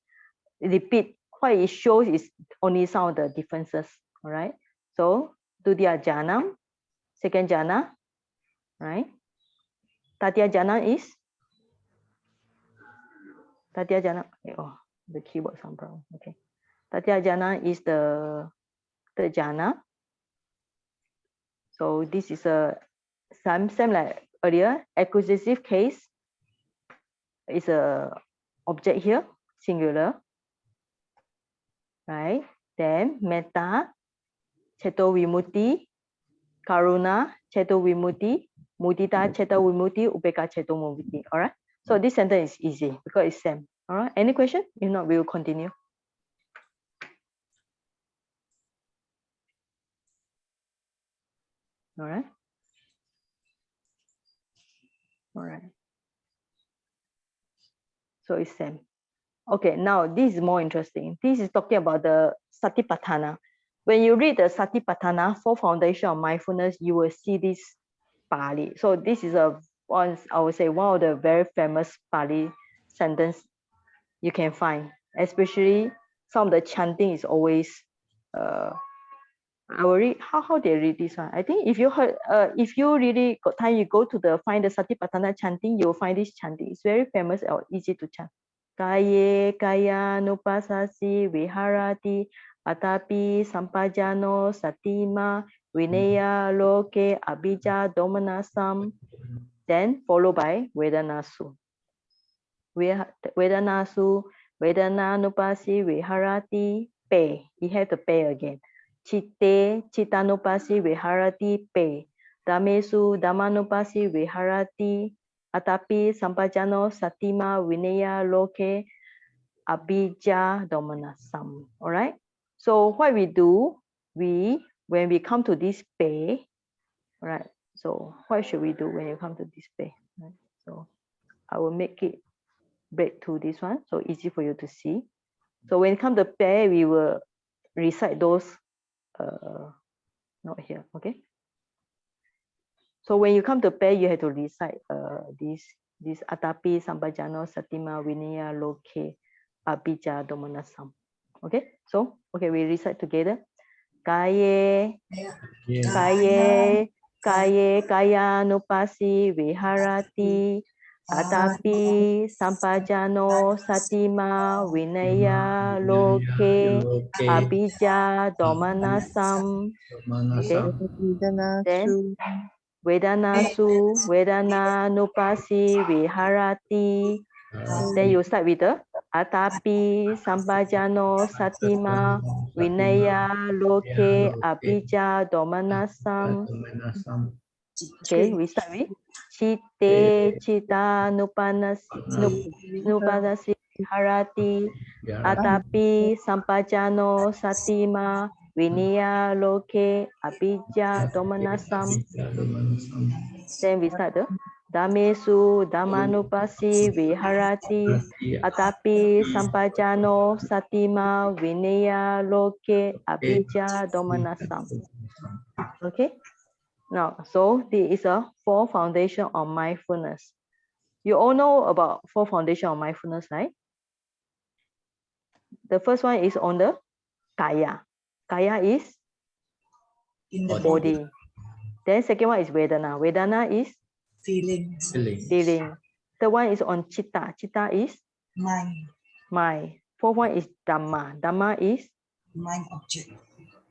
repeat. What it shows is only some of the differences. All right. So dutiyaṃ jhānaṃ, second jhana, right? Tatiyaṃ jhana is tatiyaṃ jhana. Oh, the keyboard some problem. Okay. Tatiyaṃ jhana is the third jhana. So this is a same like earlier. Accusative case is a object here, singular, right? Then metta, cetovimuttiṃ, karuna, cetovimuttiṃ, mudita, cetovimuttiṃ, upeka, cetovimuttiṃ. All right. So this sentence is easy because it's same. All right. Any question? If not, we will continue. All right. All right. So it's same. Okay, now this is more interesting. This is talking about the satipatthana. When you read the satipatthana, 4 foundation of mindfulness, you will see this Pali. So this is I would say one of the very famous Pali sentence you can find. Especially some of the chanting is always I will read how they read this one. I think if you heard if you really got time, you go to find the satipatthana chanting, you will find this chanting. It's very famous or easy to chant. Kaye kaya nupasasi viharati atapi sampajano satima vinaya loke abhijja domanasam. Then followed by vedanasu. Vedanasu vedananupasi viharati pe. He had to pay again. Chitte chitanupasi viharati pe. Damesu damanupasi viharati atapi sampajano satima vinaya loke abhijja domanasam. All right. So what we do, when we come to this pe, all right. So what should we do when you come to this pe? Right? So I will make it break to this one, so easy for you to see. So when it comes to pe, we will recite those. Not here. Okay. So when you come to pe, you have to recite this atapi sampajano satima vinaya loke abhijja domanasam. Okay. So okay, we recite together. Kaye kaya nupasi viharati atapi sampajano satima vinaya loke abhijja domanasam. Okay. Then vedanasu vedananupasi viharati. Then you start with the atapi sampajano satima vinaya loke abhijja domanasam. Okay, we start with chitte chita nupanasi viharati atapi sampajano satima vinaya loke abhijja domanasam. Then we start the Dhamesu Dhammanupasi Viharati Atapi Sampajano Satima Vinaya Loke Abhijja Domanasam. Okay. Now, so this is a 4 foundation of mindfulness. You all know about 4 foundation of mindfulness, right? The first one is on the Kaya. Kaya is In the body. Then second one is Vedana. Vedana is feelings. feeling. Third one is on Chitta. Chitta is Mind. mind. Fourth one is Dhamma. Dhamma is Mind object.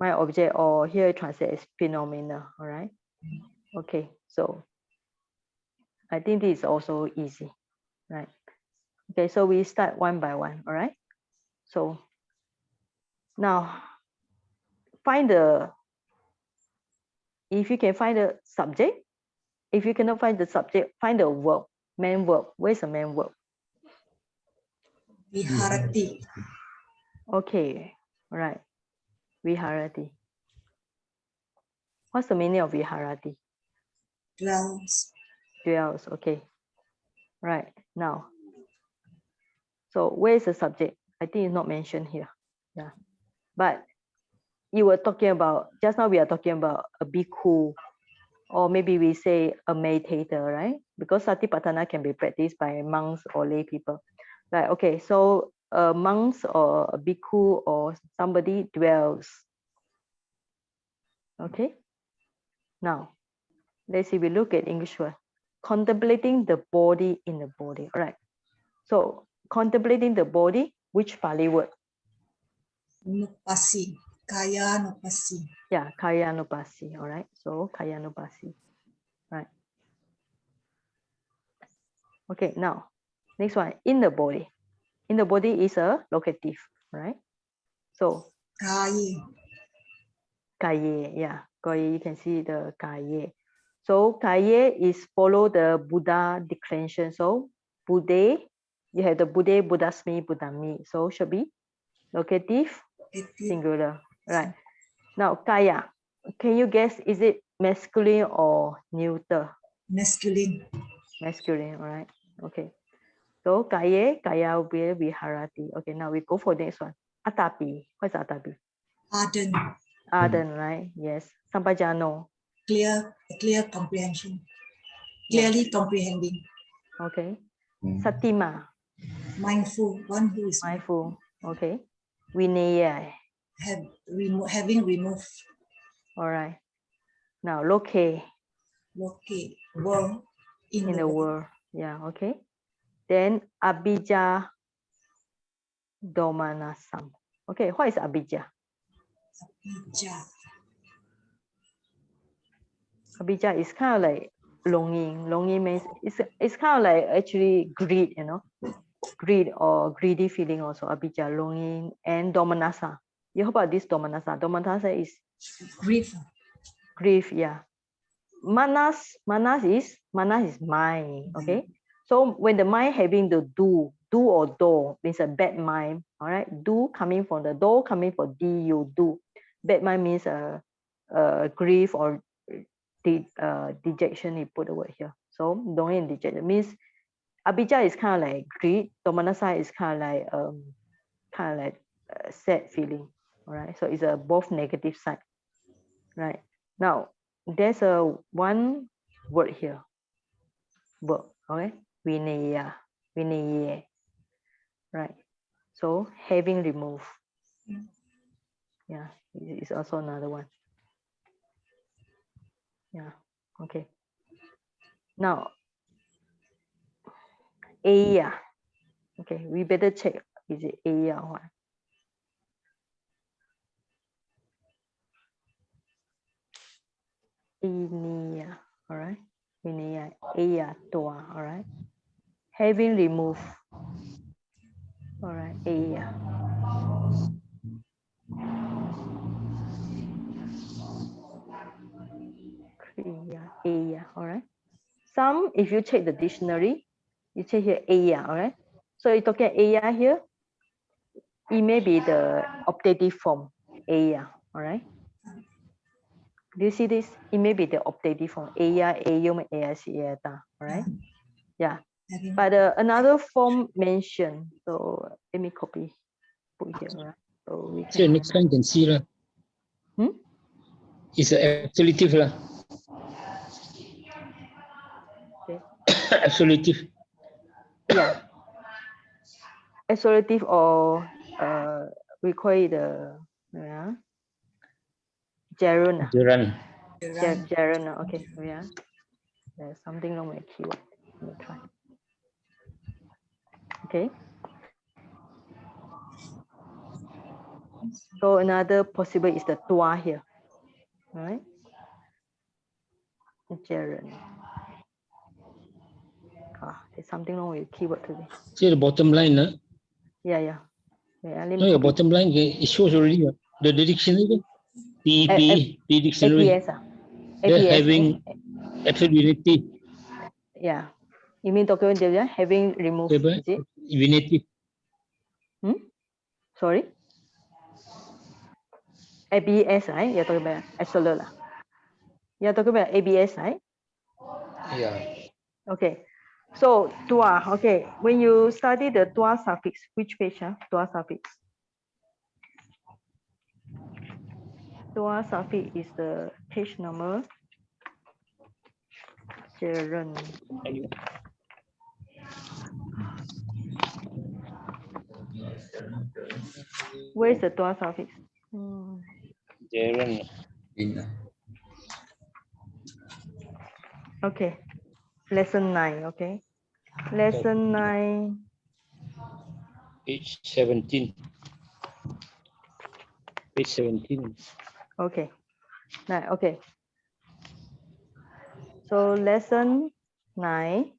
mind object, or here translate as phenomena. All right. Okay. So I think this is also easy, right? Okay. So we start one by one. All right. So now find the, if you can find the subject. If you cannot find the subject, find the verb, main verb. Where's the main verb? Viharati. Okay, all right. Viharati. What's the meaning of viharati? Dwells. Dwells, okay. Right, now. So where is the subject? I think it's not mentioned here. Yeah. But you were talking about, just now we are talking about a bhikkhu, or maybe we say a meditator, right? Because satipatthana can be practiced by monks or lay people. Right, okay, so monks or a bhikkhu or somebody dwells. Okay, now let's see, we look at English word. Contemplating the body in the body. All right, so contemplating the body, which Pali word? Nupasi. Kaya nupasi. Yeah, kaya nupasi. All right, so kaya nupasi. Right. Okay, now next one, in the body. In the body is a locative, right? So Kaya. kaye, yeah, kaye, you can see the kaye. So kaye is follow the Buddha declension. So Buddha, you have the Buddha, Buddhasmi, Buddhami. So should be locative, singular. Right. Now kaya, can you guess, is it masculine or neuter? Masculine. Masculine, all right. Okay. So kaye, kaya will be viharati. Okay, now we go for the next one. Atapi. What's atapi? Ardent. Ardent, right? Yes. Sampajano. Clear comprehension. Yeah. Clearly comprehending. Okay. Satima. Mindful. One who is Mindful. Okay. Vinaya. having removed. All right. Now loke. Okay. World. In the world. Yeah. Okay. Then abhijja domanasam. Okay. What is abhijja? Abhijja is kind of like longing. Longing means it's kind of like actually greed, you know, greed or greedy feeling also. Abhijja, longing, and domanasa. You heard about this domanasa? Domanasa is grief. Grief, yeah. Manas is mind. Okay. So when the mind having the do or do means a bad mind. All right. Do coming from the do coming for d, you do. Bad mind means grief or dejection. You put the word here. So longing and dejection means abhijja is kind of like greed. Domanasa is kind of like sad feeling. All right. So it's a both negative side. Right. Now there's a one word here. Verb. Okay. Vinaya. Right. So having removed. Yeah. It's also another one. Yeah. Okay. Now aya. Okay. We better check. Is it aya or what? Inia. All right. Vinaya. Aya toa. All right. Having removed. All right. Aya. Aya. All right. Some, if you check the dictionary, you check here aya. All right. So you're talking aya here. It may be the optative form aya. All right. Do you see this? It may be the optative form, aya, ayum, ayasi, ayata, right? Yeah. But another form mentioned. So let me copy, put here, right? So we So can. next time you can see lah. It's an absolutive lah. Okay. Absolutive. Yeah. Absolutive, or we call it jhāna. Jhāna. Okay. Yeah. There's something wrong with the keyword. Let me try. Okay. So another possible is the tua here. All right. Jhāna. There's something wrong with the keyword today. See the bottom line, huh? Yeah. Let No, me your copy. bottom line, it shows already the dictionary. PEP, P dictionary. APS. They're APS. having absolute unity. Yeah. You mean document having removed, is it? Unity. Sorry? ABS, right? You're talking about absolute. You're talking about ABS, right? Yeah. Okay. So tua, okay. When you study the tua suffix, which page? Tua suffix. Tua suffix is the page number. Where is the tua suffix? Okay. Lesson 9, okay. Lesson 9. Page 17. Page 17. Okay. Okay. So lesson 9.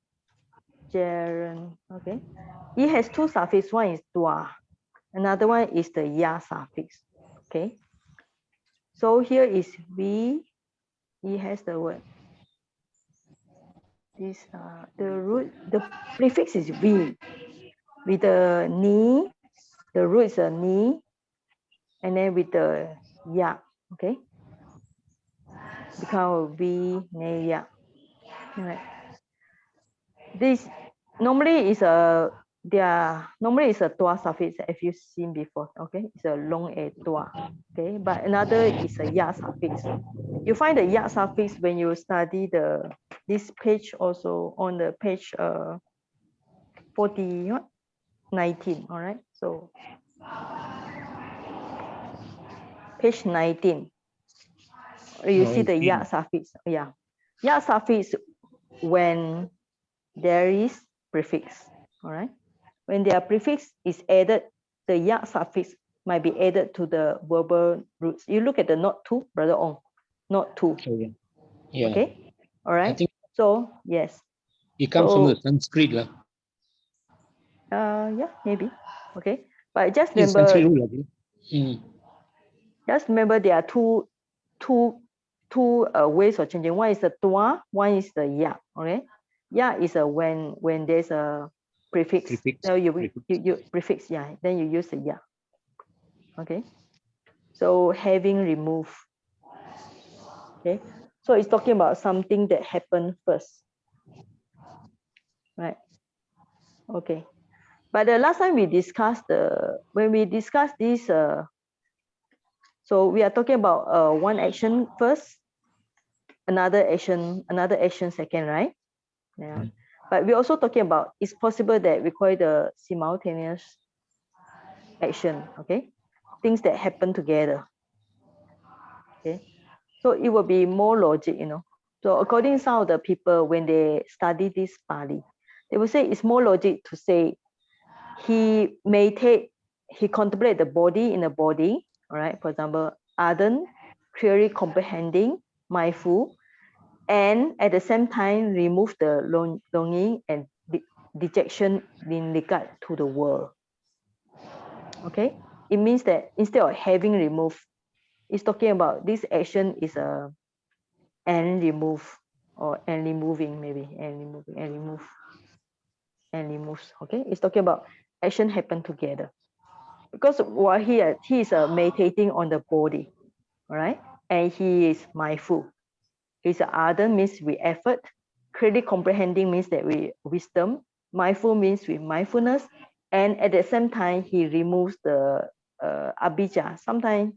Okay. It has two suffixes. One is tua. Another one is the ya suffix. Okay. So here is v. It has the word. This the root. The prefix is v. With the ni. The root is a ni. And then with the ya. Okay. Become v ne ya. Right. This normally is a normally is a tua suffix if you've seen before. Okay, it's a long a tua. Okay, but another is a ya suffix. You find the ya suffix when you study this page also on the page 19. All right, so page 19. You see the ya suffix. Yeah, ya suffix when there is prefix. All right. When their prefix is added, the ya suffix might be added to the verbal roots. You look at the not to, brother Ong, not to. Okay. Yeah. Okay. All right. I think so yes. It comes from the Sanskrit lah. Yeah, maybe. Okay. But just It's remember. Just remember there are two ways of changing. One is the tua, one is the ya. Okay. Ya is a when there's a prefix. So you prefix, yeah. Then you use the ya. Okay. So having removed. Okay. So it's talking about something that happened first. Right. Okay. But the last time we discussed when we discussed this, so we are talking about one action first, another action second, right? Yeah. But we're also talking about it's possible that we call it the simultaneous action. Okay. Things that happen together. Okay. So it will be more logic, So according to some of the people, when they study this Pali, they will say it's more logic to say he contemplate the body in the body, all right? For example, ardent, clearly comprehending, mindful, and at the same time remove the longing and dejection in regard to the world. Okay, it means that instead of having removed, it's talking about this action is and remove or and removing, maybe and removing and remove and removes. Okay, it's talking about action happen together because while he is meditating on the body, all right, and he is mindful. He's ardent means with effort. Clearly comprehending means that with wisdom. Mindful means with mindfulness. And at the same time, he removes the abhijja. Sometimes,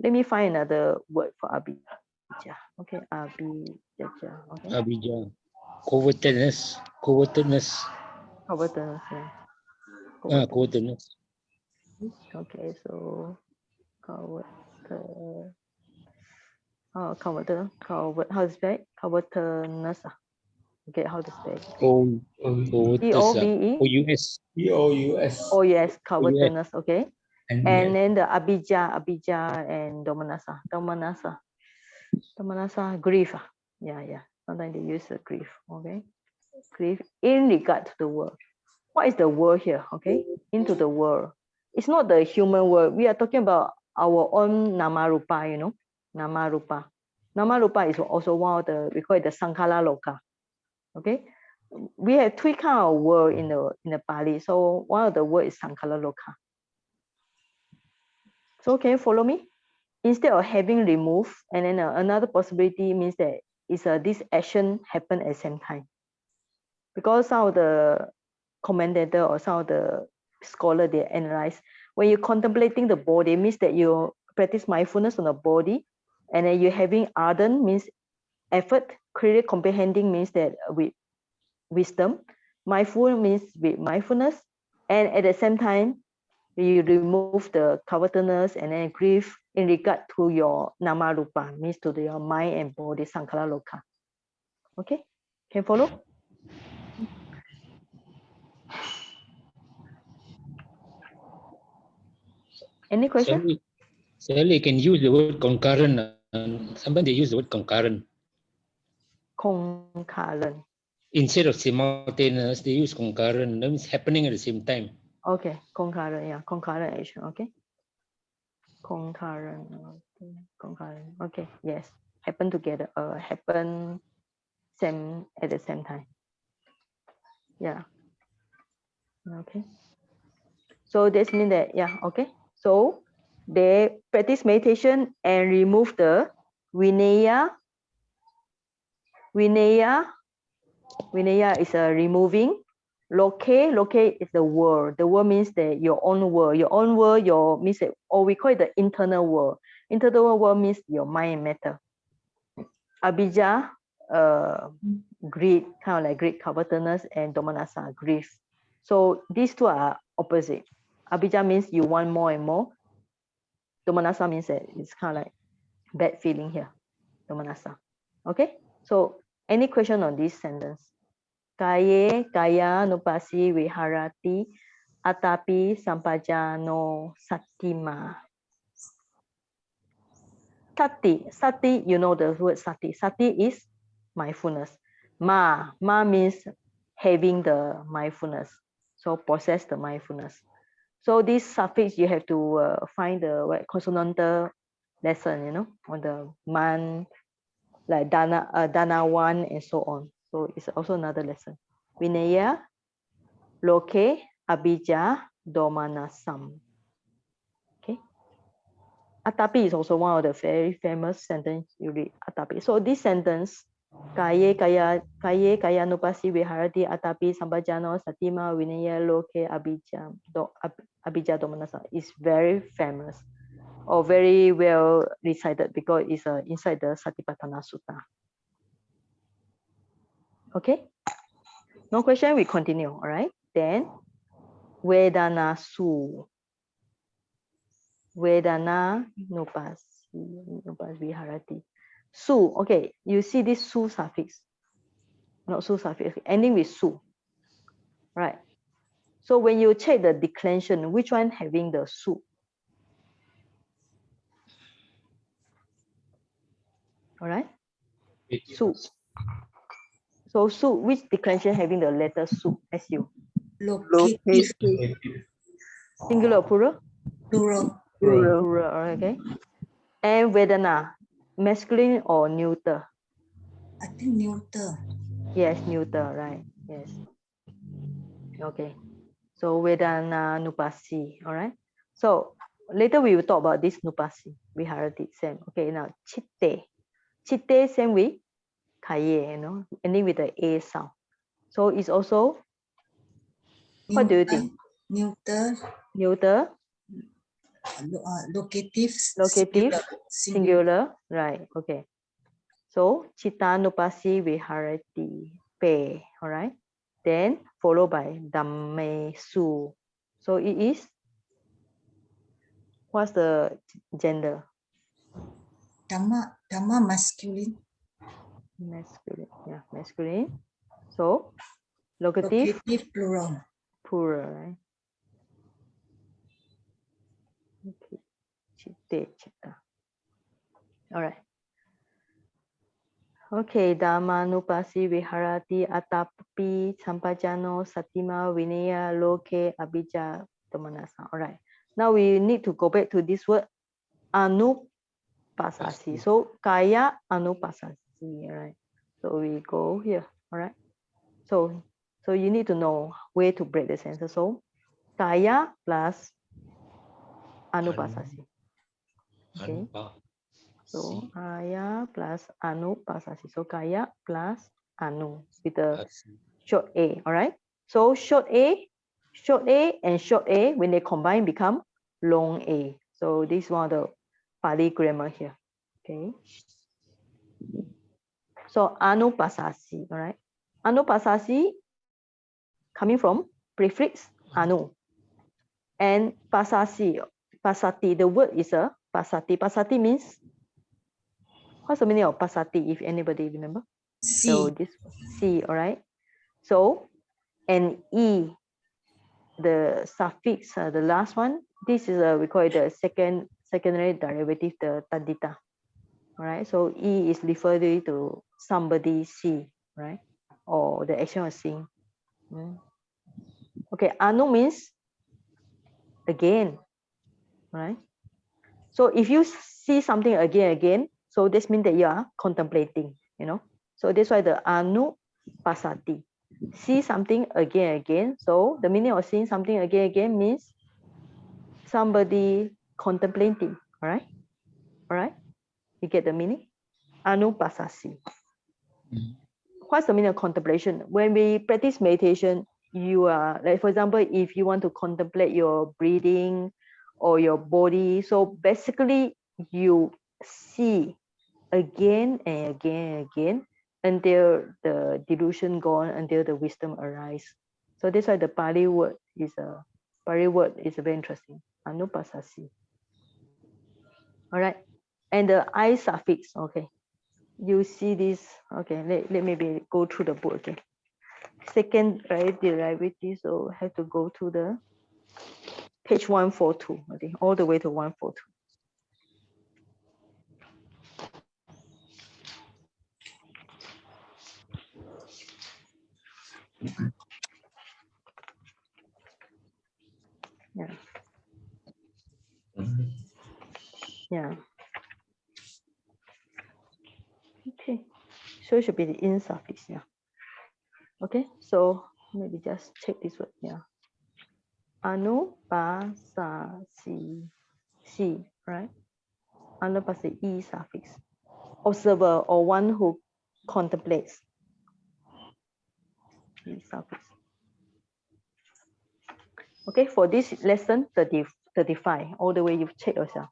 let me find another word for abhijja. Okay, abhijja. Okay. Abhijja. Covetousness. Covetousness. Covetousness. Yeah. Covetousness. Okay, so covetousness. How to spell covetousness? Okay, how to spell? Covetousness. O-U-S. P-O-U-S. Oh yes, covetousness. Okay. And then the abhijja and domanassa, grief. Yeah. Sometimes they use the grief. Okay, grief in regard to the world. What is the world here? Okay, into the world. It's not the human world. We are talking about our own nama rupa. You know, nama rupa. Nama rupa is also one of the, we call it the sankhara loka. Okay, we have three kind of world in the Pali. So one of the word is sankhara loka. So can you follow me? Instead of having removed, and then another possibility means that this action happen at the same time. Because some of the commentator or some of the scholar, they analyze, when you're contemplating the body, means that you practice mindfulness on the body, and then you're having ardent means effort, clearly comprehending means that with wisdom, mindful means with mindfulness, and at the same time, you remove the covetousness and then grief in regard to your nama rupa, means to your mind and body, sankhara loka. Okay, can you follow? Any question? Sally can use the word concurrent. Sometimes they use the word concurrent. Concurrent. Instead of simultaneous, they use concurrent. That means happening at the same time. Okay, concurrent, yeah, concurrent action. Okay, concurrent. Okay, yes, happen together. Happen same at the same time. Yeah. Okay. So this means that, yeah. Okay. So they practice meditation and remove the vinaya. Vinaya is a removing. Loke is the world. The world means that your own world. Your own world, means that, or we call it the internal world. Internal world means your mind and matter. Abhijja, greed, kind of like greed, covetousness, and domanassa, grief. So these two are opposite. Abhijja means you want more and more. Domanassa means that it's kind of like bad feeling here. Domanassa. Okay. So any question on this sentence? Kaye kaya nupasi viharati atapi sampajano satima. Sati, you know the word sati. Sati is mindfulness. Ma means having the mindfulness. So possess the mindfulness. So this suffix you have to find the consonantal lesson, you know, on the man, like dana one and so on. So it's also another lesson. Vinaya, loke, abhijja, domanasam. Okay. Atapi is also one of the very famous sentence you read. Atapi. So this sentence, kaya nupasi viharati atapi sampajano satima vinaya loke abhijja domanasa, is very famous or very well recited because it's inside the Satipatthana Sutta. Okay. No question, we continue. All right. Then Vedana Su. Vedana nupasi viharati. Su. Okay. You see this su suffix. Not su suffix. Ending with su. Right. So when you check the declension, which one having the su? All right. Su. So su, which declension having the letter su? Su. Locative. Singular or plural? Plural. Plural. Okay. And Vedana, masculine or neuter? I think neuter. Yes, neuter, right? Yes. Okay. So Vedana nupasi, all right? So later we will talk about this nupasi, viharati, same. Okay, now chitte. Chitte, same with kaye, you know, ending with the A sound. So it's also, what do you think? Neuter. Neuter. Locative. Locative. Singular. Right. Okay. So chitta nupasi viharati pe. All right. Then followed by dhamme su. So it is, what's the gender? Dhamma masculine. Masculine. Yeah, masculine. So locative. Locative plural. Plural, right? Okay. Chitte, chitta. All right. Okay, Dhammanupasi viharati atapi sampajano satima vinaya loke abhija tamanasa. All right. Now we need to go back to this word anupasasi. So kaya anupasasi. All right. So we go here. All right. So you need to know where to break the sentence. So kaya plus anupasasi. Okay. So kaya plus anupasasi. So kaya plus anu with the short a. All right. So short a and short a, when they combine, become long a. So this is one of the Pali grammar here. Okay. So anupasasi. All right. Anupasasi coming from prefix anu, and pasasi. Pasati. The word is a pasati. Pasati means, what's the meaning of pasati, if anybody remember? C. So this C, all right. So, and E, the suffix, the last one, this is we call it the secondary derivative, the tadita. All right. So E is referring to somebody see, right? Or the action of seeing. Okay, anu means again, right? So if you see something again, so this means that you are contemplating, you know. So that's why the anu pasati. See something again. So the meaning of seeing something again means somebody contemplating. All right. You get the meaning? Anu pasasi. What's the meaning of contemplation? When we practice meditation, you are, like, for example, if you want to contemplate your breathing or your body, so basically you see again and again until the delusion gone, until the wisdom arise. So that's why the Pali word is very interesting. Anupasasi. All right. And the I suffix, okay. You see this, okay, let me go through the book again. Second derivative, so have to go to the page 142, I think, all the way to 142. Yeah. Yeah. Okay. So it should be the in suffix, yeah. Okay, so maybe just check this word, yeah. Anupasasi, si, right? Anupasasi, e suffix. Observer or one who contemplates. E suffix. Okay, for this lesson 35, all the way you've checked yourself.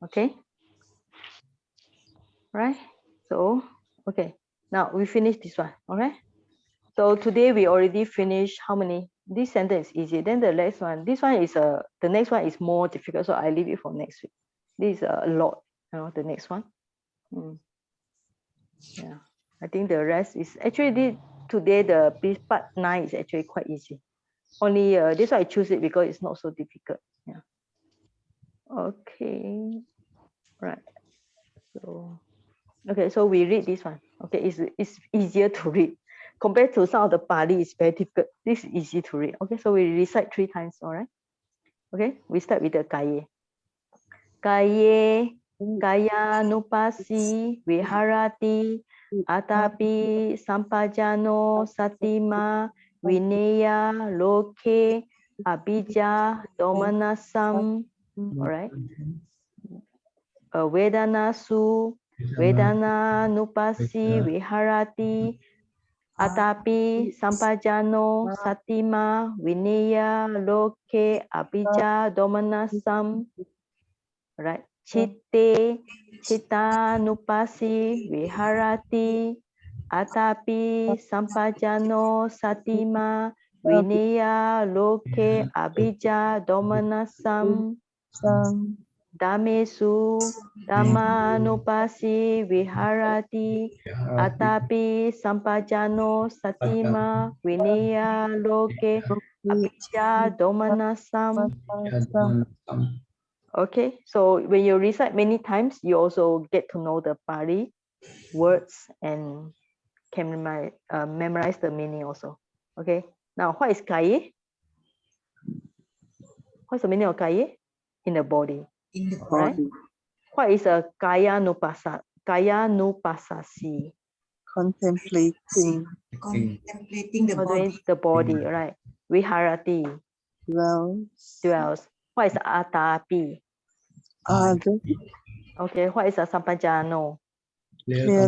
Okay, right? So, okay, now we finish this one, okay? So today we already finished how many? This sentence is easy. Then the next one, this one is the next one is more difficult. So I leave it for next week. This is a lot, you know, the next one. Yeah, I think the rest is actually today the part 9 is actually quite easy. Only this why I choose it because it's not so difficult. Yeah. Okay. Right. So Okay, so we read this one. Okay, it's easier to read. Compared to some of the Pali, it's very difficult. This is easy to read. Okay, so we recite 3 times, all right? Okay, we start with the Kaye. Kaye, Kaya nupasi, viharati, atapi, sampajano, satima, vineya, loke, abhija, domanasam, all right? Vedana su, vedana nupasi, viharati, atapi, sampajano, satima, vineya, loke, abhija, domanasam, right? Chitte, chitta nupasi, viharati, atapi, sampajano, satima, vineya, loke, abhija, domanasam, damesu, dhammanupasi, viharati, atapi, sampajano, satima, vineya, loke, abhija, domanasam. Okay, so when you recite many times, you also get to know the Pali words and can memorize the meaning also. Okay, now what is Kaye? What's the meaning of Kaye? In the body. In the Right? What is a Kaya nupasasi? Contemplating. Contemplating the body. The body, right? Viharati, dwells. What is atapi? Okay, what is a sampajano? Okay,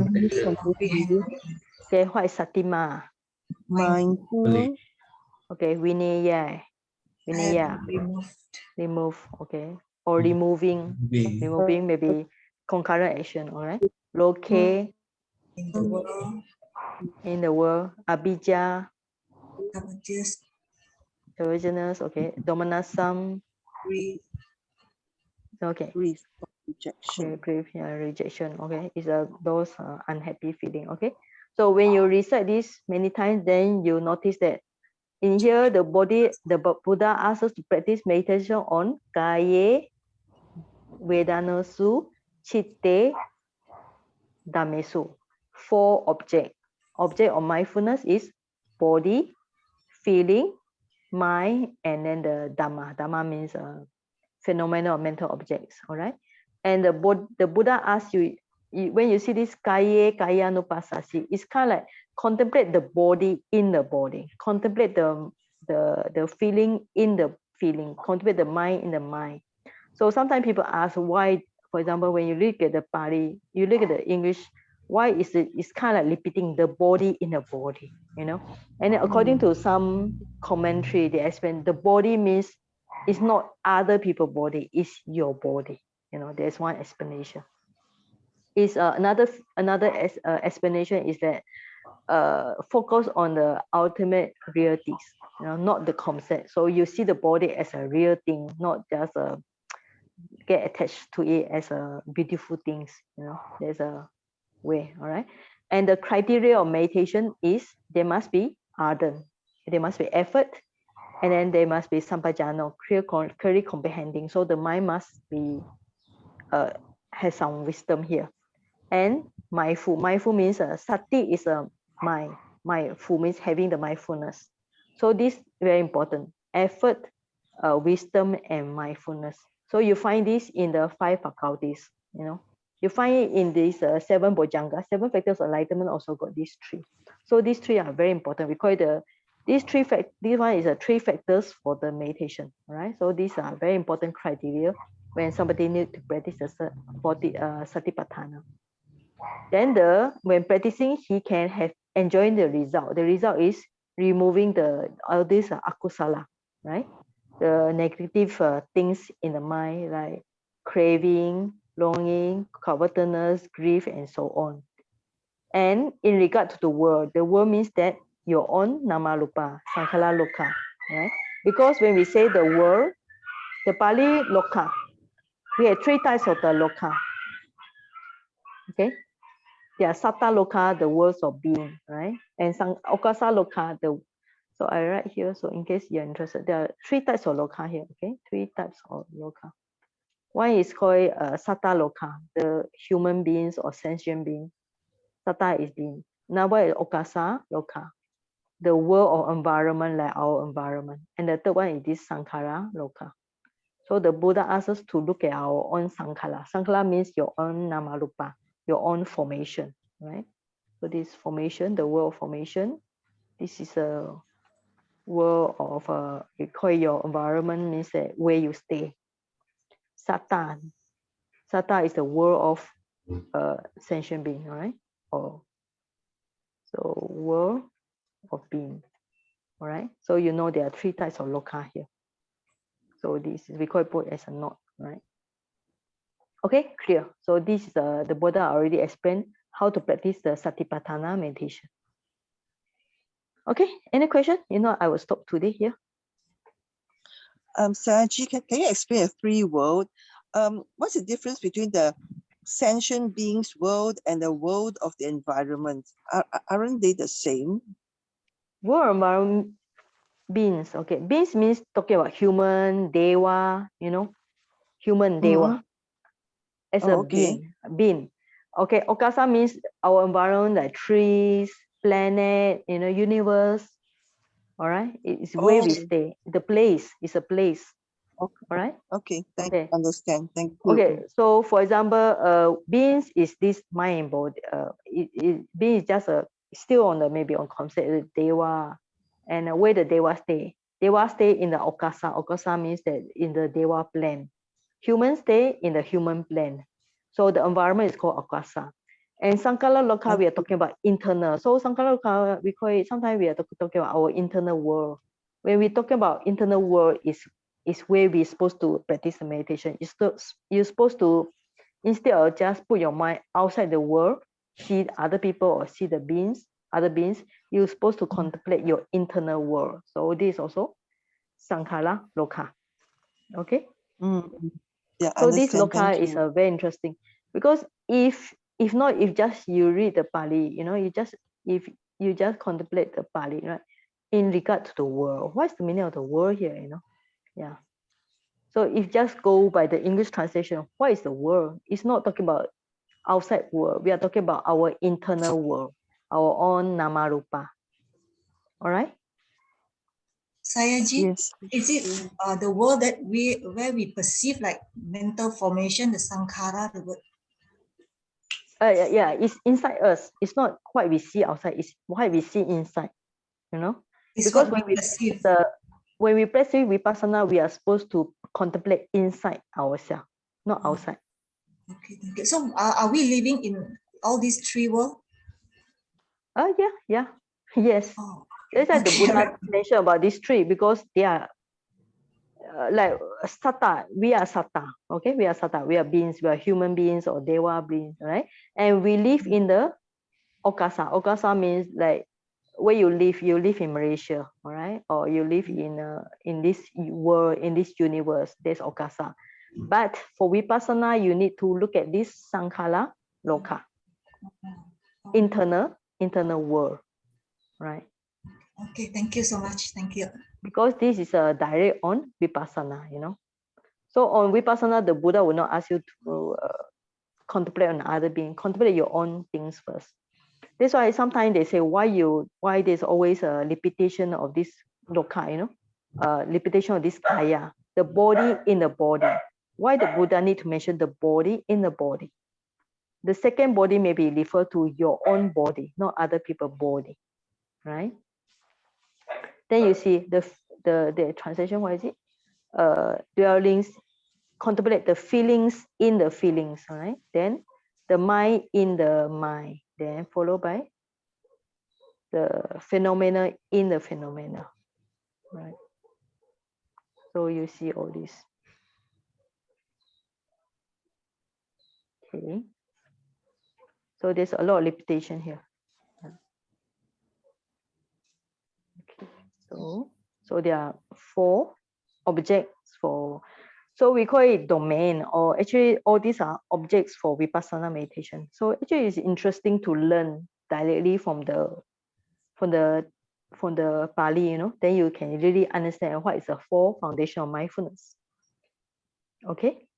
what is satima? Mindful. Okay, vineya. Remove, okay. Or removing maybe concurrent action, all right? Loke, In the world. Abhija, Just originals, okay. Domanasam, okay. Rejection. Rejection, okay. It's those unhappy feeling, okay. So when you recite this many times, then you notice that in here the Buddha asks us to practice meditation on Kaye, Vedanasu, Chitte, Dhamesu. 4 objects. Object of mindfulness is body, feeling, mind, and then the Dhamma. Dhamma means phenomenal or mental objects. All right. And the Buddha asks you, when you see this Kaya nupasasi, it's kind of like contemplate the body in the body, contemplate the feeling in the feeling, contemplate the mind in the mind. So sometimes people ask why, for example, when you look at the Pali, you look at the English, why is it's kind of like repeating the body in the body, you know? And then according to some commentary, they explain the body means it's not other people's body, it's your body. You know, there's one explanation. Is another explanation is that focus on the ultimate realities, you know, not the concept. So you see the body as a real thing, not just get attached to it as a beautiful things. You know, there's a way. All right. And the criteria of meditation is there must be ardent, there must be effort, and then there must be sampajano, clearly comprehending. So the mind must be has some wisdom here. And mindful. Mindful means sati is a mind. Mindful means having the mindfulness. So this very important. Effort, wisdom, and mindfulness. So you find this in the 5 faculties. You know, you find it in these 7 bojjhanga. 7 factors of enlightenment also got these 3. So these 3 are very important. We call it this one is 3 factors for the meditation. All right. So these are very important criteria when somebody needs to practice the satipatthana. Then when practicing, he can have enjoying the result. The result is removing all these akusala, right? The negative things in the mind, like craving, longing, covetousness, grief, and so on. And in regard to the world means that your own namarupa, sankhara loka, right? Because when we say the world, the Pali loka, we have 3 types of the loka. Okay. There are satta loka, the worlds of being, right? And okasa loka, so I write here, so in case you're interested, there are 3 types of loka here, okay? 3 types of loka. One is called satta loka, the human beings or sentient beings. Satta is being. Another is okasa loka, the world or environment like our environment. And the third one is this sankhara loka. So the Buddha asks us to look at our own sankhara. Sankhara means your own namarupa, your own formation, right? So this formation, the world of formation, this is a world of, we call it your environment, means that where you stay. Satta. Satta is the world of sentient being, right? Or so world of being. All right. So you know there are three types of loka here. So this is, we call it as a knot, right? Okay, clear. So this is the Buddha already explained how to practice the Satipatthana meditation. Okay, any question? You know, I will stop today here. Saji, can you explain a free world? What's the difference between the sentient beings world and the world of the environment? Aren't they the same? World environment beings. Okay, beings means talking about human, deva, you know, human deva. As a being. Okay, okasa means our environment like trees, planet, you know, universe. All right, it's where we stay. The place is a place. Okay. All right. Okay. Understand. Thank you. Okay. So, for example, beings is this mind and body. Being is just still on the maybe on concept deva, and where the deva stay. Deva stay in the okasa. Okasa means that in the deva plane. Humans stay in the human plane. So the environment is called okasa. And sankara loka, we are talking about internal. So sankara loka, we call it, sometimes we are talking about our internal world. When we talk about internal world, is where we're supposed to practice the meditation. You're supposed to, instead of just put your mind outside the world, see other people or see the beings, other beings, you're supposed to contemplate your internal world. So this is also sankhara loka. Okay. Yeah. So this loka is very interesting, because if not, if just you read the Pali, you know, if you just contemplate the Pali, right, in regard to the world, what's the meaning of the world here, you know? Yeah. So if just go by the English translation, what is the world? It's not talking about outside world. We are talking about our internal world, our own namarupa. All right. Sayaji, is it the world that where we perceive like mental formation, the sankhara, the word? Yeah, it's inside us. It's not what we see outside. It's what we see inside. You know, it's because when we practice vipassana, we are supposed to contemplate inside ourselves, not outside. Okay, thank you. So are we living in all these three worlds? Yeah, yes. That's why the Buddha mentioned about these three, because they are like satta. We are satta. Okay, we are satta. We are beings. We are human beings or deva beings, right? And we live in the okasa. Okasa means like where you live in Malaysia, all right, or you live in this world, in this universe. There's okasa. But for vipassana, you need to look at this sankhara loka, internal world, right? Okay, thank you so much. Thank you. Because this is a direct on vipassana, you know. So on vipassana, the Buddha will not ask you to contemplate on other being. Contemplate your own things first. That's why sometimes they say why there's always a repetition of this loka, you know, repetition of this kaya, the body in the body. Why the Buddha need to mention the body in the body? The second body may be referred to your own body, not other people's body, right? Then you see the translation. What is it? Dwellings, contemplate the feelings in the feelings, right? Then the mind in the mind. Then followed by the phenomena in the phenomena, right? So you see all this. Okay. So there's a lot of repetition here. Okay. So there are 4 objects for. So we call it domain, or actually all these are objects for vipassana meditation. So actually it's interesting to learn directly from the Pali, you know, then you can really understand what is the 4 foundation of mindfulness. Okay.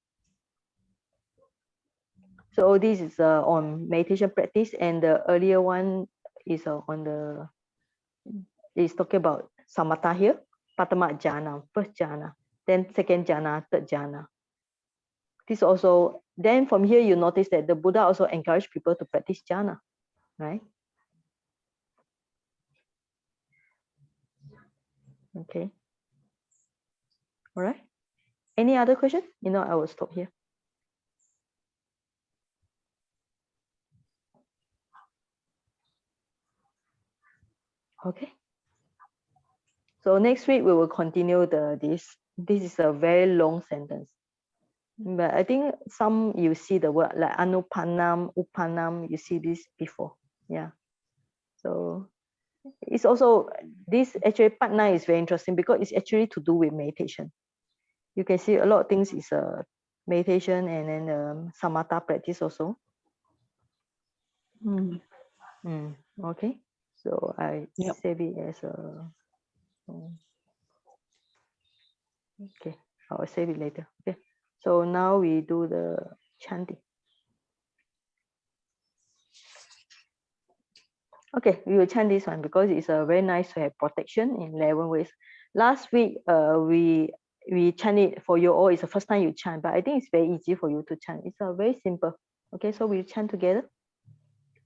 So this is on meditation practice, and the earlier one is on the is talking about samatha here, paṭhamaṃ jhāna, first jhana, then second jhana, third jhana. This also, then from here you notice that the Buddha also encouraged people to practice jhana, right? Okay. All right. Any other question? You know, I will stop here. Okay. So next week we will continue this. This is a very long sentence, but I think some you see the word like anupanam, upanam. You see this before, yeah. So it's also this actually part 9 is very interesting because it's actually to do with meditation. You can see a lot of things is meditation and then samatha practice also. Okay, so I save it as a. Okay, I'll save it later. Okay, so now we do the chanting. Okay, we will chant this one because it's very nice to have protection in 11 ways. Last week, we chant it for you all. It's the first time you chant, but I think it's very easy for you to chant. It's very simple. Okay, so we chant together.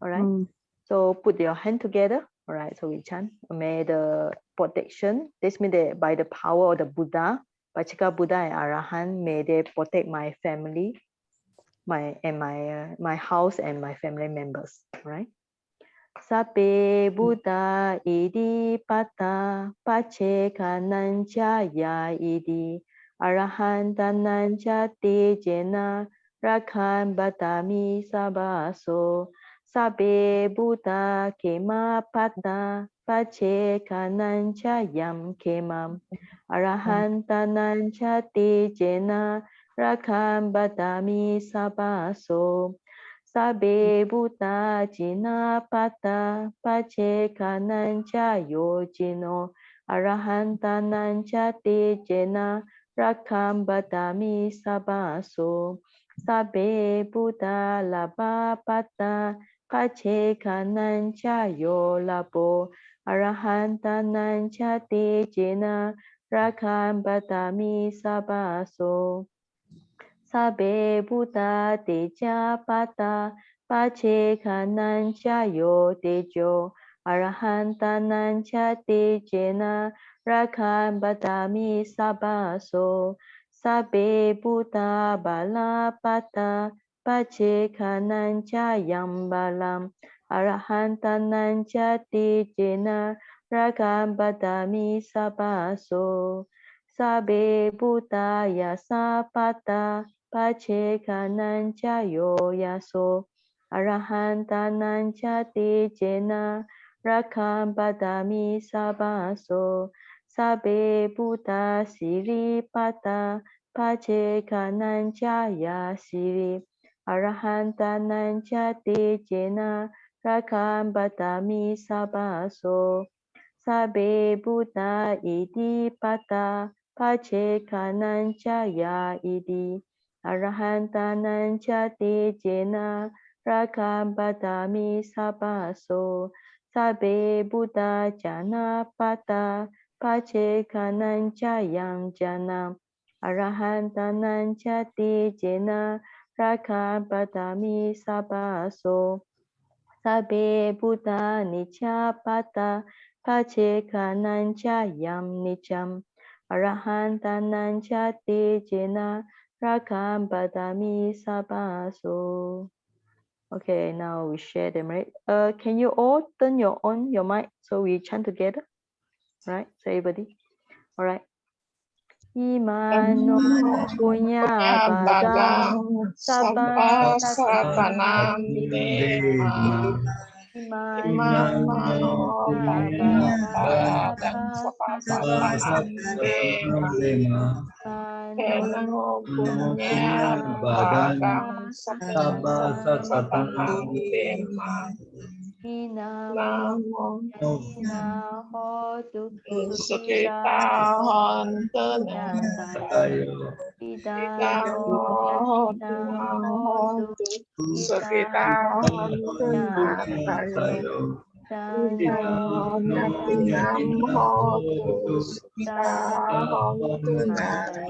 All right. So put your hand together. All right. So we chant. May the protection. This means that by the power of the Buddha, Pachika Buddha and Arahant, may they protect my family, my house and my family members. All right. Sape Buddha idi pata pacheka nanchaya idi arahanta nancha te jena rakhan batami sabaso sabe Buddha kema pata pacheka nanchayam kemam arahanta nancha te jena rakhan batami sabaso Sabe Buddha Jina Pata Pacheka Nancha Yojino Arahanta Nancha Te Jena Rakam Batami Sabaso Sabe Buddha Laba Pata Pacheka Nancha Yo Labo Arahanta Nancha Te Jena Rakam Batami Sabaso Sabe Buddha Teja Pata Pacheka Nancha Yo Tejo Arahanta Nancha Tejena Rakhan Batami Sabaso Sabe Buddha Bala Pata Pacheka Nancha Yambalam Arahanta Nancha Tejena Rakhan Batami Sabaso Sabe Buddha Yasa Pata Pacheka Nancha Yo Yaso Arahanta Nancha Te Jena Rakam Badami Sabaso Sabe Buddha Siri Pata Pacheka Nancha Ya Siri Arahanta Nancha Te Jena Rakam Badami Sabaso Sabe Buddha Idi Pata Pacheka Nancha Ya Idi Arahanta Nancha Te Jena Rakam Badami Sabaso Sabe Buddha Jhana Pata Pacheka Nancha Yang Jhana Arahanta Nancha Te Jena Rakam Badami Sabaso Sabe Buddha Nicha Pata Pacheka Nancha Yam Nicham Arahanta Nancha Te Jena Rakam Badami Sabaso. Okay, now we share them, right? Can you all turn on your mic so we chant together? Right? So everybody. All right. Imano punya bagang sabba satanam Devi Imano punya bagang sabba satanam Imano punya bagang sabba satanam Inamo yasina hotu sukita hontu nyataya idano yasina hotu hotu kita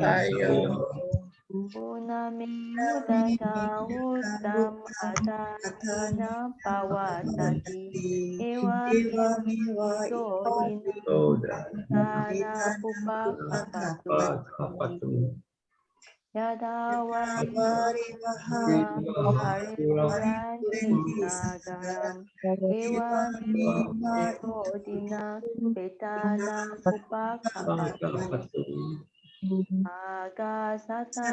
tayo Punami mudata uttam adana pawatati ewami sodina sana upakapatu yada paripuranti sagaram ewami sodina petana upakapatu Agasata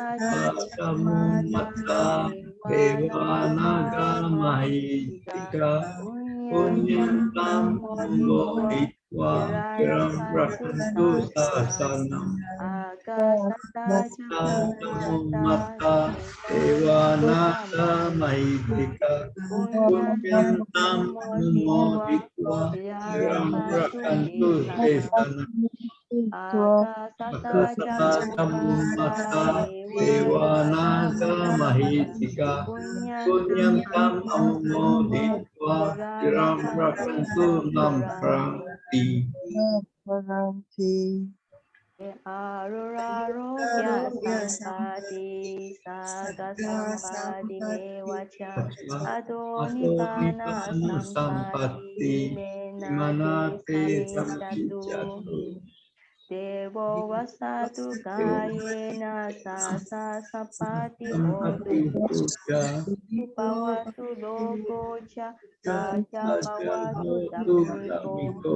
mata devana mahika punyantam moditva kiram rakantu sasanam Agasata mata devana mahika punyantam moditva kiram rakantu sasanam Akasata mata devanaga mahitika punyantam amoditva kiram rakantu namprati Arurarogya sampati saga sampati mevacha adonipana sampati menate samichatu Devo vasatu kayena sasa sapati hotu upavatu lokocha raja bhavatu dhamiko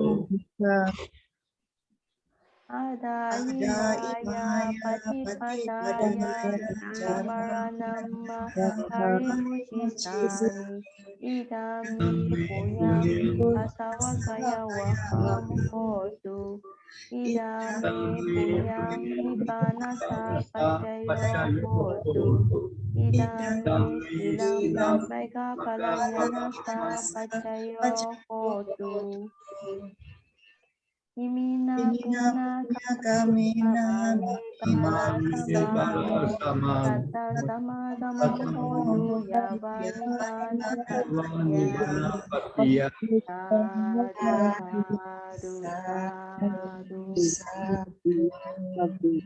Adai maya patipadaya samaranamma harimuchisami idami punyam asavakaya vaham hotu idami punyam nipanasa pachayo hotu idami silam mega palayanasa pachayo hotu Imina puna kamina pala samami tata samagamam hotu yavani pana patiya sadhu sadhu sadhu